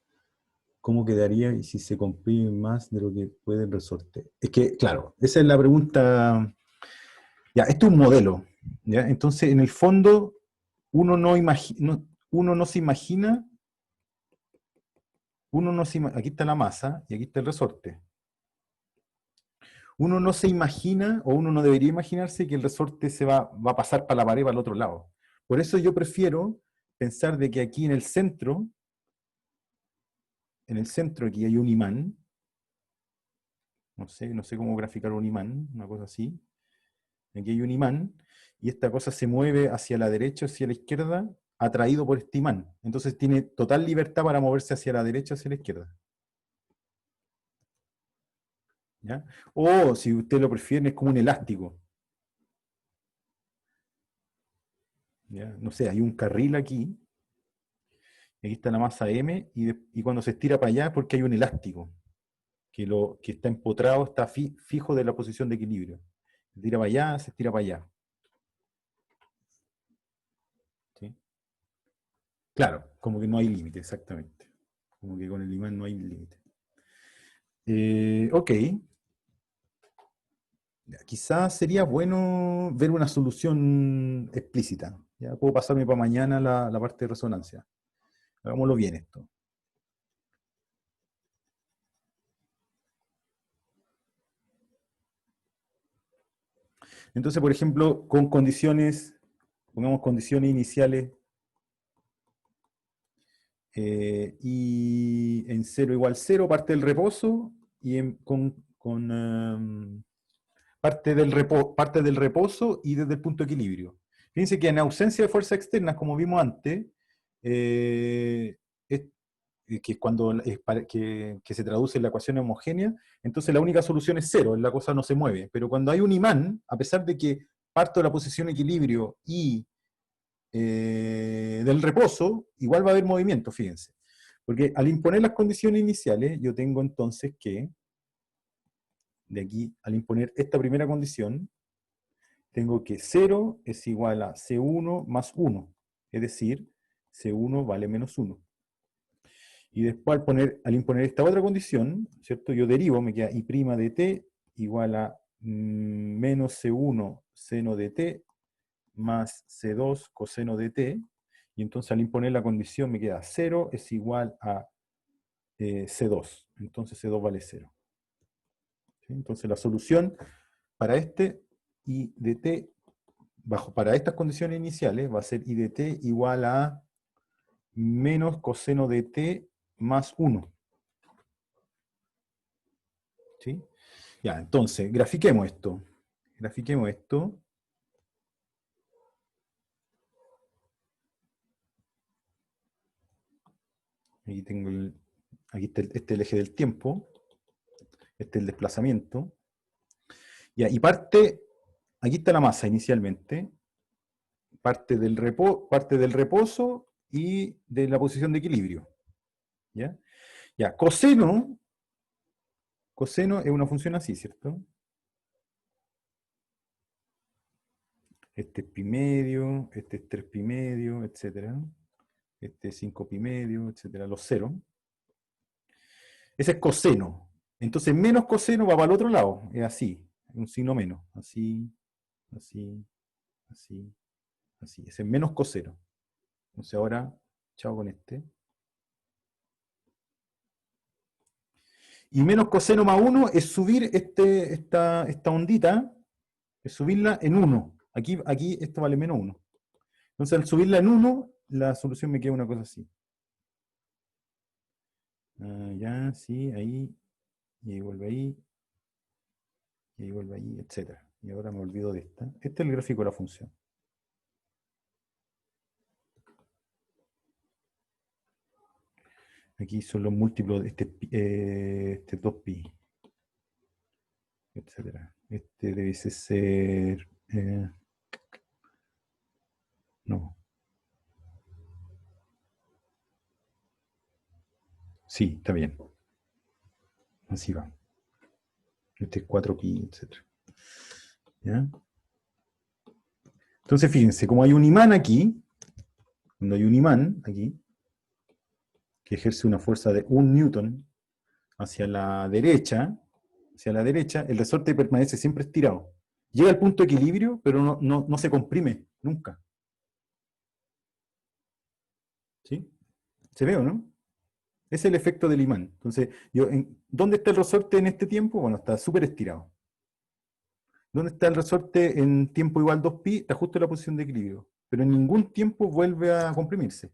¿cómo quedaría? Y si se comprime más de lo que puede el resorte. Es que, claro, esa es la pregunta. Ya, esto es un modelo. ¿Ya? Entonces, en el fondo, uno no se imagina, aquí está la masa y aquí está el resorte. Uno no se imagina, o uno no debería imaginarse que el resorte se va a pasar para la pared, para el otro lado. Por eso yo prefiero pensar de que aquí en el centro aquí hay un imán. No sé cómo graficar un imán, una cosa así. Aquí hay un imán, y esta cosa se mueve hacia la derecha o hacia la izquierda, atraído por este imán. Entonces tiene total libertad para moverse hacia la derecha o hacia la izquierda. ¿Ya? O, si usted lo prefiere, es como un elástico. ¿Ya? No sé, hay un carril aquí. Aquí está la masa M, y cuando se estira para allá es porque hay un elástico, que está empotrado, está fijo de la posición de equilibrio. Se tira para allá, se estira para allá. ¿Sí? Claro, como que no hay límite, exactamente. Como que con el imán no hay límite. Ok. Ya, quizás sería bueno ver una solución explícita. Ya puedo pasarme para mañana la parte de resonancia. Hagámoslo bien esto. Entonces, por ejemplo, pongamos condiciones iniciales, y en 0 igual 0, parte del reposo, y parte del reposo y desde el punto de equilibrio. Fíjense que en ausencia de fuerzas externas, como vimos antes, que es cuando que se traduce en la ecuación homogénea, entonces la única solución es 0, la cosa no se mueve. Pero cuando hay un imán, a pesar de que parto de la posición de equilibrio y del reposo, igual va a haber movimiento, fíjense. Porque al imponer las condiciones iniciales, yo tengo entonces que, de aquí, al imponer esta primera condición, tengo que 0 es igual a C1 más 1, es decir, C1 vale menos 1. Y después al imponer esta otra condición, ¿cierto? Yo derivo, me queda I' de t igual a menos C1 seno de t más C2 coseno de t, y entonces al imponer la condición me queda 0 es igual a C2, entonces C2 vale 0. ¿Sí? Entonces la solución para este I de t, para estas condiciones iniciales, va a ser I de t igual a menos coseno de t más 1. ¿Sí? Ya, entonces, grafiquemos esto. Grafiquemos esto. Aquí tengo aquí está este es el eje del tiempo. Este es el desplazamiento. Ya, y aquí está la masa inicialmente. Parte del reposo y de la posición de equilibrio. ¿Ya? Ya, coseno es una función así, ¿cierto? Este es pi medio, este es 3 pi medio, etc. Este es 5 pi medio, etc. Los ceros. Ese es coseno. Entonces menos coseno va para el otro lado. Es así. Un signo menos. Así, así, así, así. Ese es menos coseno. Entonces ahora, chao con este. Y menos coseno más 1 es subir esta ondita, es subirla en 1. Aquí esto vale menos 1. Entonces al subirla en 1, la solución me queda una cosa así. Ya, sí, ahí, y ahí vuelve ahí, y ahí vuelve ahí, etc. Y ahora me olvido de esta. Este es el gráfico de la función. Aquí son los múltiplos de este 2pi, etc. Este debe ser... no. Sí, está bien. Así va. Este es 4pi, etc. ¿Ya? Entonces, fíjense, como hay un imán aquí, cuando hay un imán aquí, que ejerce una fuerza de 1 newton hacia la derecha, el resorte permanece siempre estirado. Llega al punto de equilibrio, pero no se comprime, nunca. ¿Sí? ¿Se ve o no? Ese es el efecto del imán. Entonces, ¿dónde está el resorte en este tiempo? Bueno, está súper estirado. ¿Dónde está el resorte en tiempo igual 2pi? Está justo en la posición de equilibrio. Pero en ningún tiempo vuelve a comprimirse.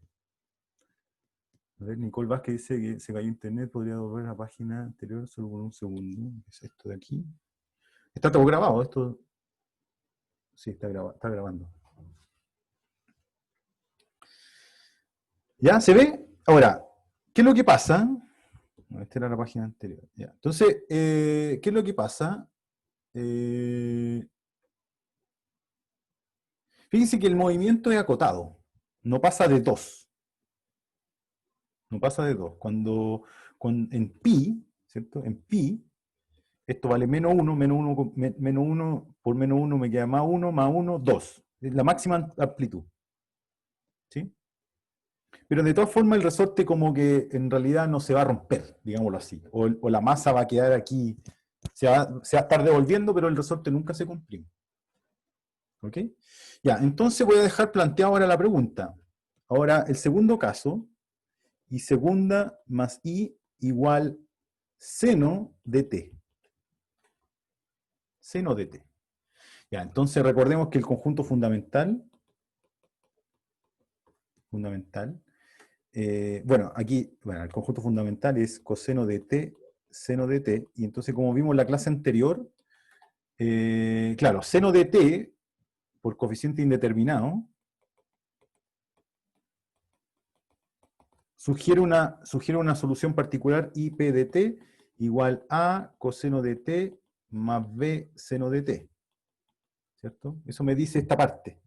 A ver, Nicole Vázquez dice que se cayó internet, podría volver a la página anterior solo por un segundo. ¿Qué es esto de aquí? Está todo grabado, esto. Sí, está grabando. ¿Ya? ¿Se ve? Ahora, ¿qué es lo que pasa? No, esta era la página anterior. Ya. Entonces, ¿qué es lo que pasa? Fíjense que el movimiento es acotado. No pasa de 2. No pasa de 2. En pi, ¿cierto? En pi, esto vale menos 1, menos 1 por menos 1 me queda más 1, 2. Es la máxima amplitud. ¿Sí? Pero de todas formas el resorte como que en realidad no se va a romper, digámoslo así. O la masa va a quedar aquí, se va a estar devolviendo, pero el resorte nunca se comprime. ¿Ok? Ya, entonces voy a dejar planteada ahora la pregunta. Ahora, el segundo caso, y segunda más i igual seno de t. Seno de t. Ya, entonces recordemos que el conjunto fundamental, el conjunto fundamental es coseno de t, seno de t, y entonces como vimos en la clase anterior, claro, seno de t por coeficiente indeterminado sugiere una solución particular IP de t igual a coseno de t más b seno de t. ¿Cierto? Eso me dice esta parte.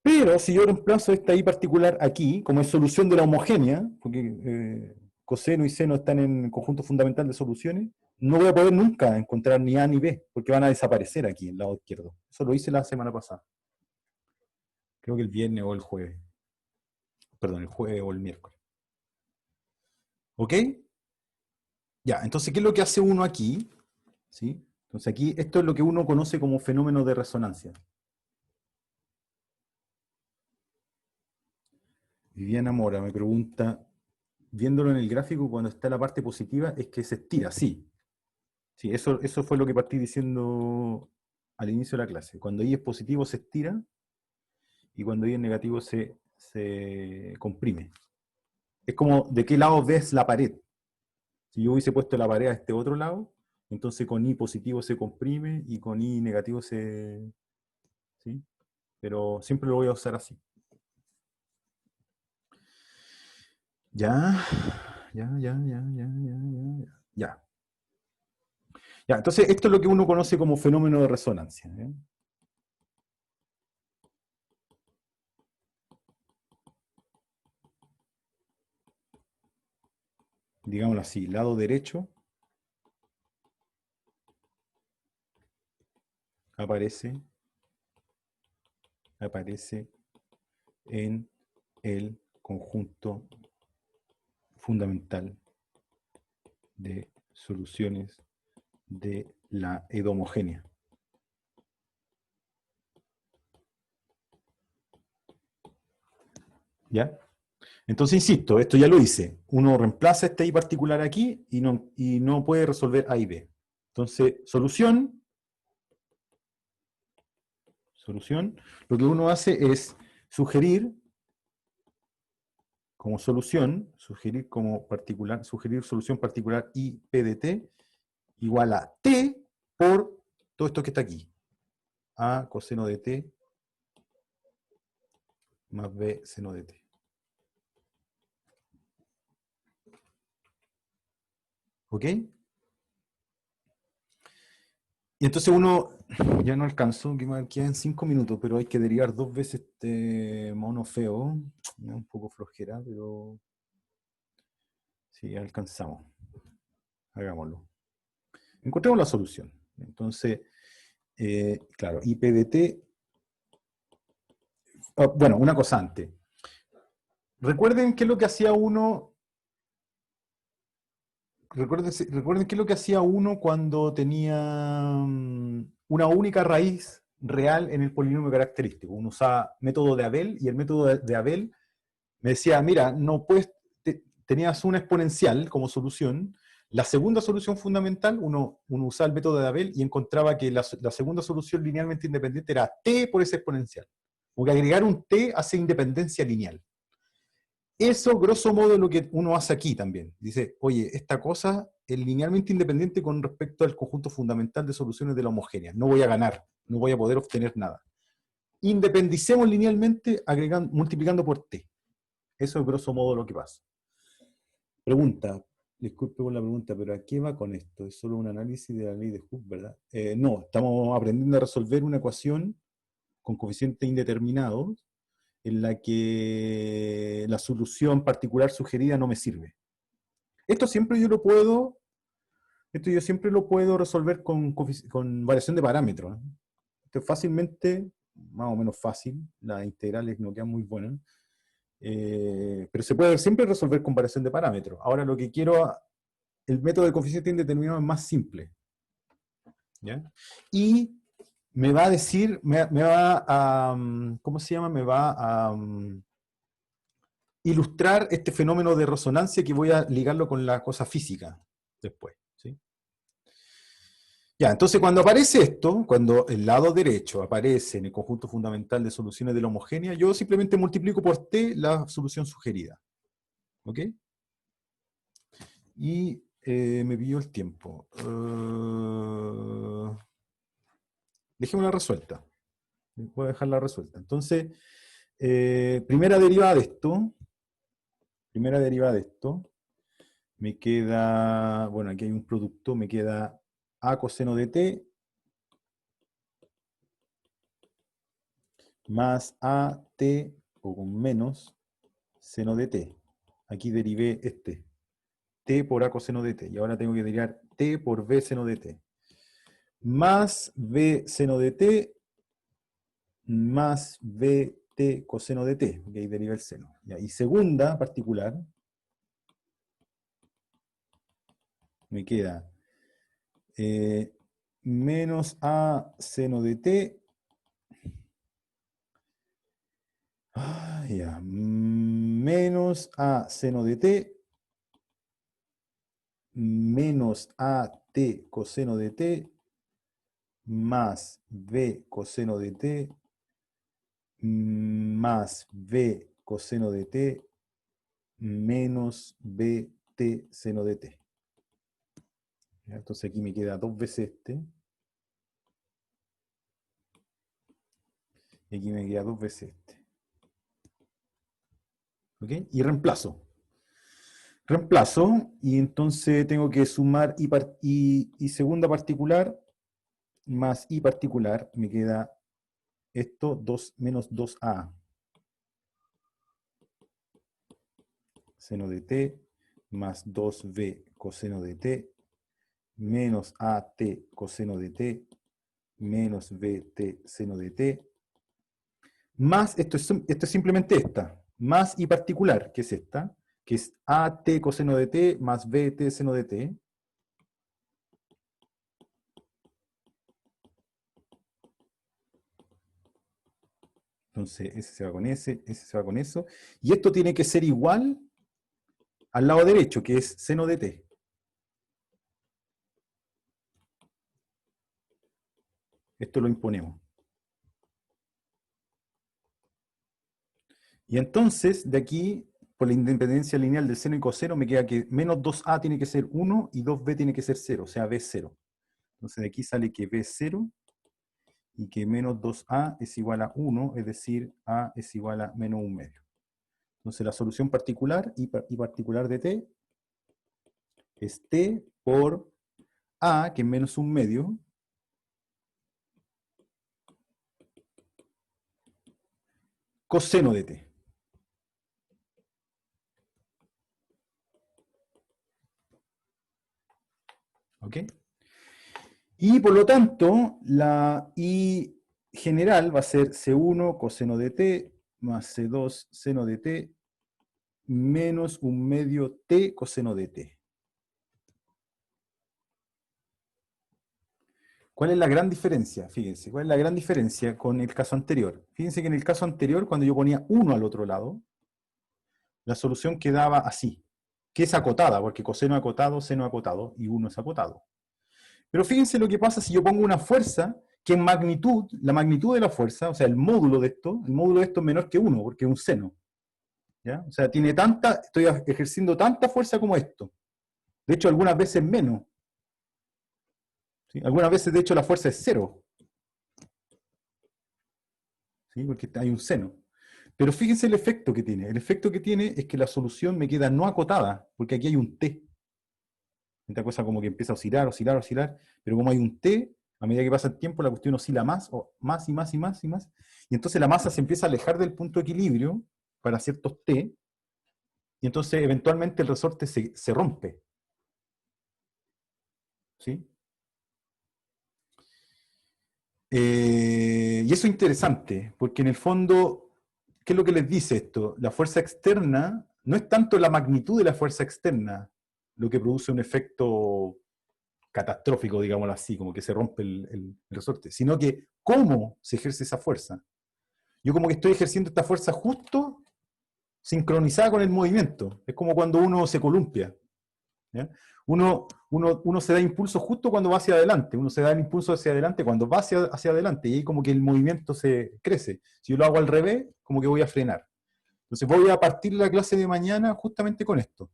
Pero si yo reemplazo esta i particular aquí, como es solución de la homogénea, porque coseno y seno están en el conjunto fundamental de soluciones, no voy a poder nunca encontrar ni a ni b, porque van a desaparecer aquí en el lado izquierdo. Eso lo hice la semana pasada. Creo que el viernes o el jueves. Perdón, el jueves o el miércoles. ¿Ok? Ya, entonces, ¿qué es lo que hace uno aquí? ¿Sí? Entonces aquí, esto es lo que uno conoce como fenómeno de resonancia. Viviana Mora me pregunta, viéndolo en el gráfico, cuando está la parte positiva, es que se estira, sí. Sí, eso fue lo que partí diciendo al inicio de la clase. Cuando I es positivo se estira, y cuando I es negativo se comprime. Es como de qué lado ves la pared. Si yo hubiese puesto la pared a este otro lado, entonces con I positivo se comprime y con I negativo ¿sí? Pero siempre lo voy a usar así. Ya. Ya, entonces esto es lo que uno conoce como fenómeno de resonancia. ¿Eh? Digámoslo así, lado derecho aparece en el conjunto fundamental de soluciones de la eudomogénea. ¿Ya? Entonces, insisto, esto ya lo hice. Uno reemplaza este I particular aquí y no puede resolver A y B. Entonces, solución, lo que uno hace es sugerir como solución, sugerir solución particular I P de T igual a T por todo esto que está aquí. A coseno de T más B seno de T. ¿Ok? Y entonces uno, ya no alcanzó, que me quedan 5 minutos, pero hay que derivar 2 veces este mono feo. Me da un poco flojera, pero sí, alcanzamos. Hagámoslo. Encontremos la solución. Entonces, claro, IPDT. Bueno, una cosa antes. Recuerden qué es lo que hacía uno. Recuerden qué es lo que hacía uno cuando tenía una única raíz real en el polinomio característico. Uno usaba método de Abel y el método de Abel me decía, mira, no puedes, tenías una exponencial como solución. La segunda solución fundamental, uno usaba el método de Abel y encontraba que la segunda solución linealmente independiente era t por esa exponencial. Porque agregar un t hace independencia lineal. Eso, grosso modo, es lo que uno hace aquí también. Dice, oye, esta cosa es linealmente independiente con respecto al conjunto fundamental de soluciones de la homogénea. No voy a ganar, no voy a poder obtener nada. Independicemos linealmente multiplicando por t. Eso es grosso modo lo que pasa. Pregunta, disculpe por la pregunta, pero ¿a qué va con esto? ¿Es solo un análisis de la ley de Hooke, verdad? No, estamos aprendiendo a resolver una ecuación con coeficientes indeterminados en la que la solución particular sugerida no me sirve. Esto yo siempre lo puedo resolver con variación de parámetros. Esto es fácilmente, más o menos fácil, las integrales no quedan muy buenas, pero se puede siempre resolver con variación de parámetros. Ahora lo que quiero, el método de coeficiente indeterminado es más simple. ¿Ya? Y me va a decir, me va a, ¿cómo se llama? Me va a ilustrar este fenómeno de resonancia que voy a ligarlo con la cosa física después. ¿Sí? Ya, entonces cuando aparece esto, cuando el lado derecho aparece en el conjunto fundamental de soluciones de la homogénea, yo simplemente multiplico por t la solución sugerida. ¿Ok? Y me pilló el tiempo. Dejémosla resuelta. Voy a dejarla resuelta. Entonces, primera derivada de esto, me queda, bueno, aquí hay un producto, me queda a coseno de t más a t, o con menos, seno de t. Aquí derivé t por a coseno de t, y ahora tengo que derivar t por b seno de t. Más b seno de t, más bt coseno de t, porque ahí deriva el seno. Y segunda particular, me queda menos a seno de t, menos a seno de t, menos a t coseno de t, más b coseno de t, más b coseno de t, menos bt seno de t. ¿Ya? Entonces aquí me queda 2 veces y aquí me queda 2 veces ¿Ok? Y reemplazo. Y entonces tengo que sumar y segunda particular más i particular, me queda esto, 2 menos 2a seno de t más 2b coseno de t menos at coseno de t menos bt seno de t más, esto es simplemente más i particular, que es esta, que es at coseno de t más bt seno de t. Entonces, ese se va con ese se va con eso. Y esto tiene que ser igual al lado derecho, que es seno de t. Esto lo imponemos. Y entonces, de aquí, por la independencia lineal del seno y coseno, me queda que menos 2a tiene que ser 1 y 2b tiene que ser 0, o sea, b es 0. Entonces de aquí sale que b es 0 y que menos 2a es igual a 1, es decir, a es igual a menos 1 medio. Entonces la solución particular y particular de t es t por a, que es menos 1 medio, coseno de t. ¿Ok? Y por lo tanto, la I general va a ser C1 coseno de t más C2 seno de t menos 1 medio t coseno de t. ¿Cuál es la gran diferencia? Fíjense, ¿cuál es la gran diferencia con el caso anterior? Fíjense que en el caso anterior, cuando yo ponía 1 al otro lado, la solución quedaba así, que es acotada, porque coseno acotado, seno acotado, y 1 es acotado. Pero fíjense lo que pasa si yo pongo una fuerza que en magnitud, la magnitud de la fuerza, o sea, el módulo de esto es menor que 1, porque es un seno. ¿Ya? O sea, tiene estoy ejerciendo tanta fuerza como esto. De hecho, algunas veces menos. ¿Sí? Algunas veces, de hecho, la fuerza es 0. ¿Sí? Porque hay un seno. Pero fíjense el efecto que tiene. El efecto que tiene es que la solución me queda no acotada, porque aquí hay un t. Esta cosa como que empieza a oscilar, oscilar, oscilar, pero como hay un t, a medida que pasa el tiempo la cuestión oscila más, o más y más y más y más, y entonces la masa se empieza a alejar del punto de equilibrio para ciertos t, y entonces eventualmente el resorte se rompe. ¿Sí? Y eso es interesante, porque en el fondo, ¿qué es lo que les dice esto? La fuerza externa no es tanto la magnitud de la fuerza externa lo que produce un efecto catastrófico, digámoslo así, como que se rompe el resorte, sino que cómo se ejerce esa fuerza. Yo como que estoy ejerciendo esta fuerza justo sincronizada con el movimiento. Es como cuando uno se columpia. ¿Ya? Uno se da impulso justo cuando va hacia adelante, uno se da el impulso hacia adelante cuando va hacia adelante, y ahí como que el movimiento se crece. Si yo lo hago al revés, como que voy a frenar. Entonces voy a partir la clase de mañana justamente con esto,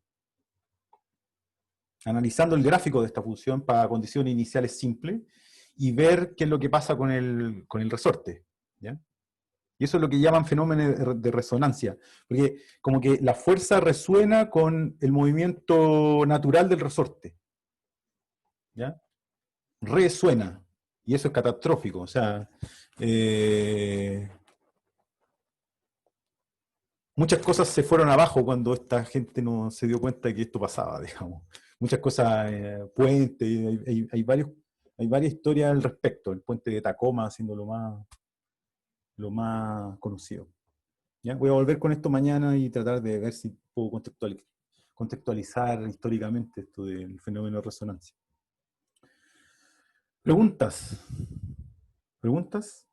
analizando el gráfico de esta función para condiciones iniciales simples, y ver qué es lo que pasa con el resorte. ¿Ya? Y eso es lo que llaman fenómenos de resonancia, porque como que la fuerza resuena con el movimiento natural del resorte. ¿Ya? Resuena. Y eso es catastrófico. O sea, muchas cosas se fueron abajo cuando esta gente no se dio cuenta de que esto pasaba, digamos. Muchas cosas, puentes, hay varias historias al respecto. El puente de Tacoma siendo lo más conocido. ¿Ya? Voy a volver con esto mañana y tratar de ver si puedo contextualizar históricamente esto del fenómeno de resonancia. ¿Preguntas? ¿Preguntas?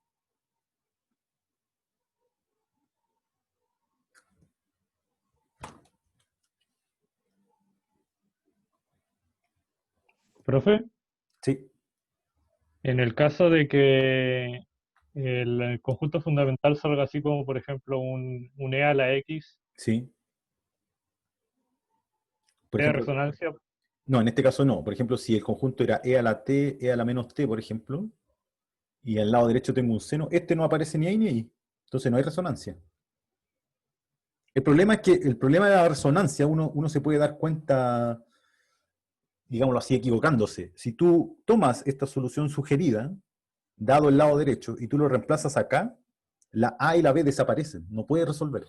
Profe, Sí, en el caso de que el conjunto fundamental salga así como, por ejemplo, un E a la X, sí. Por ¿es ejemplo, resonancia? no, en este caso no. Por ejemplo, si el conjunto era e a la t, e a la menos t, por ejemplo, y al lado derecho tengo un seno, este no aparece ni ahí ni ahí. Entonces no hay resonancia. El problema es que el problema de la resonancia, uno se puede dar cuenta, digámoslo así, equivocándose. Si tú tomas esta solución sugerida, dado el lado derecho, y tú lo reemplazas acá, la A y la B desaparecen, no puedes resolver.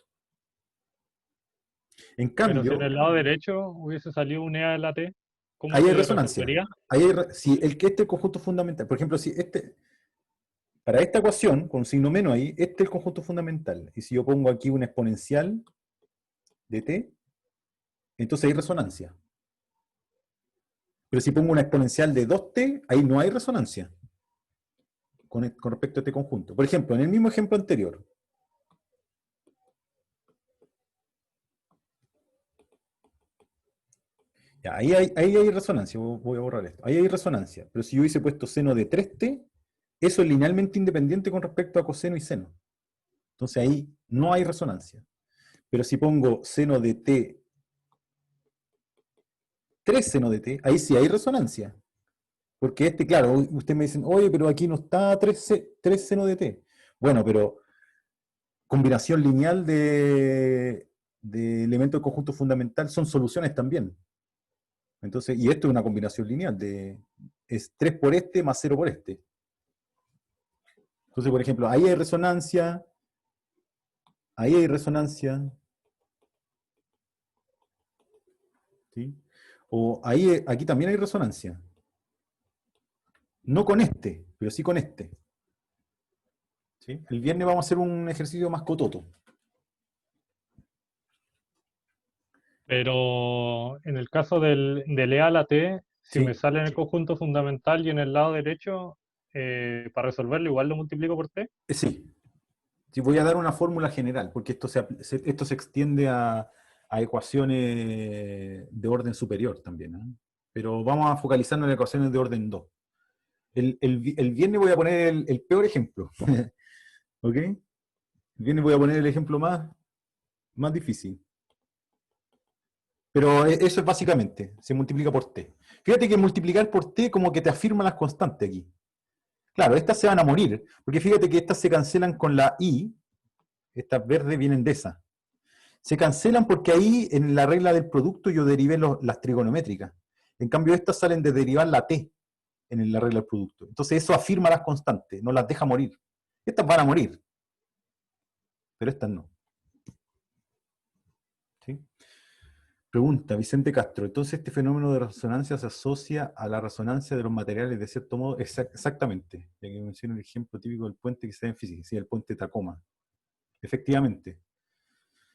En Pero si en cambio, el lado derecho hubiese salido un E a la T, ¿cómo ahí hay se resonancia. resolvería? Si este conjunto fundamental, por ejemplo, si para esta ecuación, con signo menos ahí, este es el conjunto fundamental. Y si yo pongo aquí una exponencial de t, entonces hay resonancia. Pero si pongo una exponencial de 2t, ahí no hay resonancia con respecto a este conjunto. Por ejemplo, en el mismo ejemplo anterior, Ya, ahí hay resonancia, voy a borrar esto. Ahí hay resonancia, pero si yo hubiese puesto seno de 3t, eso es linealmente independiente con respecto a coseno y seno. Entonces ahí no hay resonancia. Pero si pongo seno de t, 3 seno de t, ahí sí hay resonancia. Porque claro, ustedes me dicen, oye, pero aquí no está 3 seno de t. Bueno, pero combinación lineal de elementos del conjunto fundamental son soluciones también. Entonces, y esto es una combinación lineal, es 3 por este más 0 por este. Entonces, por ejemplo, ahí hay resonancia, ¿sí? O aquí también hay resonancia. No con este, pero sí con este. ¿Sí? El viernes vamos a hacer un ejercicio más cototo. Pero en el caso del E a la T, si Sí. me sale en el conjunto fundamental y en el lado derecho, para resolverlo igual lo multiplico por T. Sí. Sí, voy a dar una fórmula general, porque esto se extiende a ecuaciones de orden superior también, ¿eh? Pero vamos a focalizarnos en ecuaciones de orden 2. El viernes voy a poner el peor ejemplo. ¿Ok? El viernes voy a poner el ejemplo más difícil. Pero eso es básicamente, se multiplica por t. Fíjate que multiplicar por t como que te afirma las constantes aquí. Claro, estas se van a morir, porque fíjate que estas se cancelan con la i, estas verdes vienen de esa. Se cancelan porque ahí en la regla del producto yo derivé las trigonométricas. En cambio estas salen de derivar la t en la regla del producto. Entonces eso afirma las constantes, no las deja morir. Estas van a morir, pero estas no. ¿Sí? Pregunta, Vicente Castro, entonces este fenómeno de resonancia se asocia a la resonancia de los materiales de cierto modo. Exactamente, ya que menciono el ejemplo típico del puente que se da en física, sí, el puente Tacoma. Efectivamente.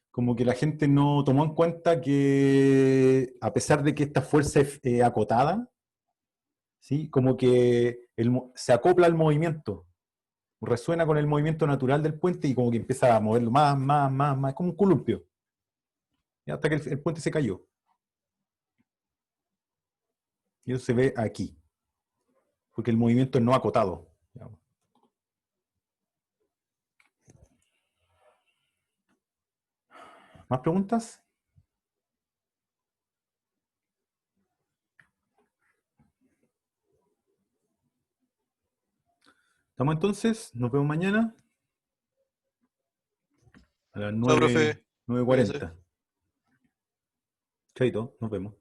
Como que la gente no tomó en cuenta que, a pesar de que esta fuerza es acotada, ¿sí? Como que se acopla al movimiento, resuena con el movimiento natural del puente y como que empieza a moverlo más, como un columpio. Y hasta que el puente se cayó. Y eso se ve aquí. Porque el movimiento es no acotado. Digamos. ¿Más preguntas? ¿Estamos entonces? Nos vemos mañana a las Chao, profe. 9:40. Chaito, nos vemos.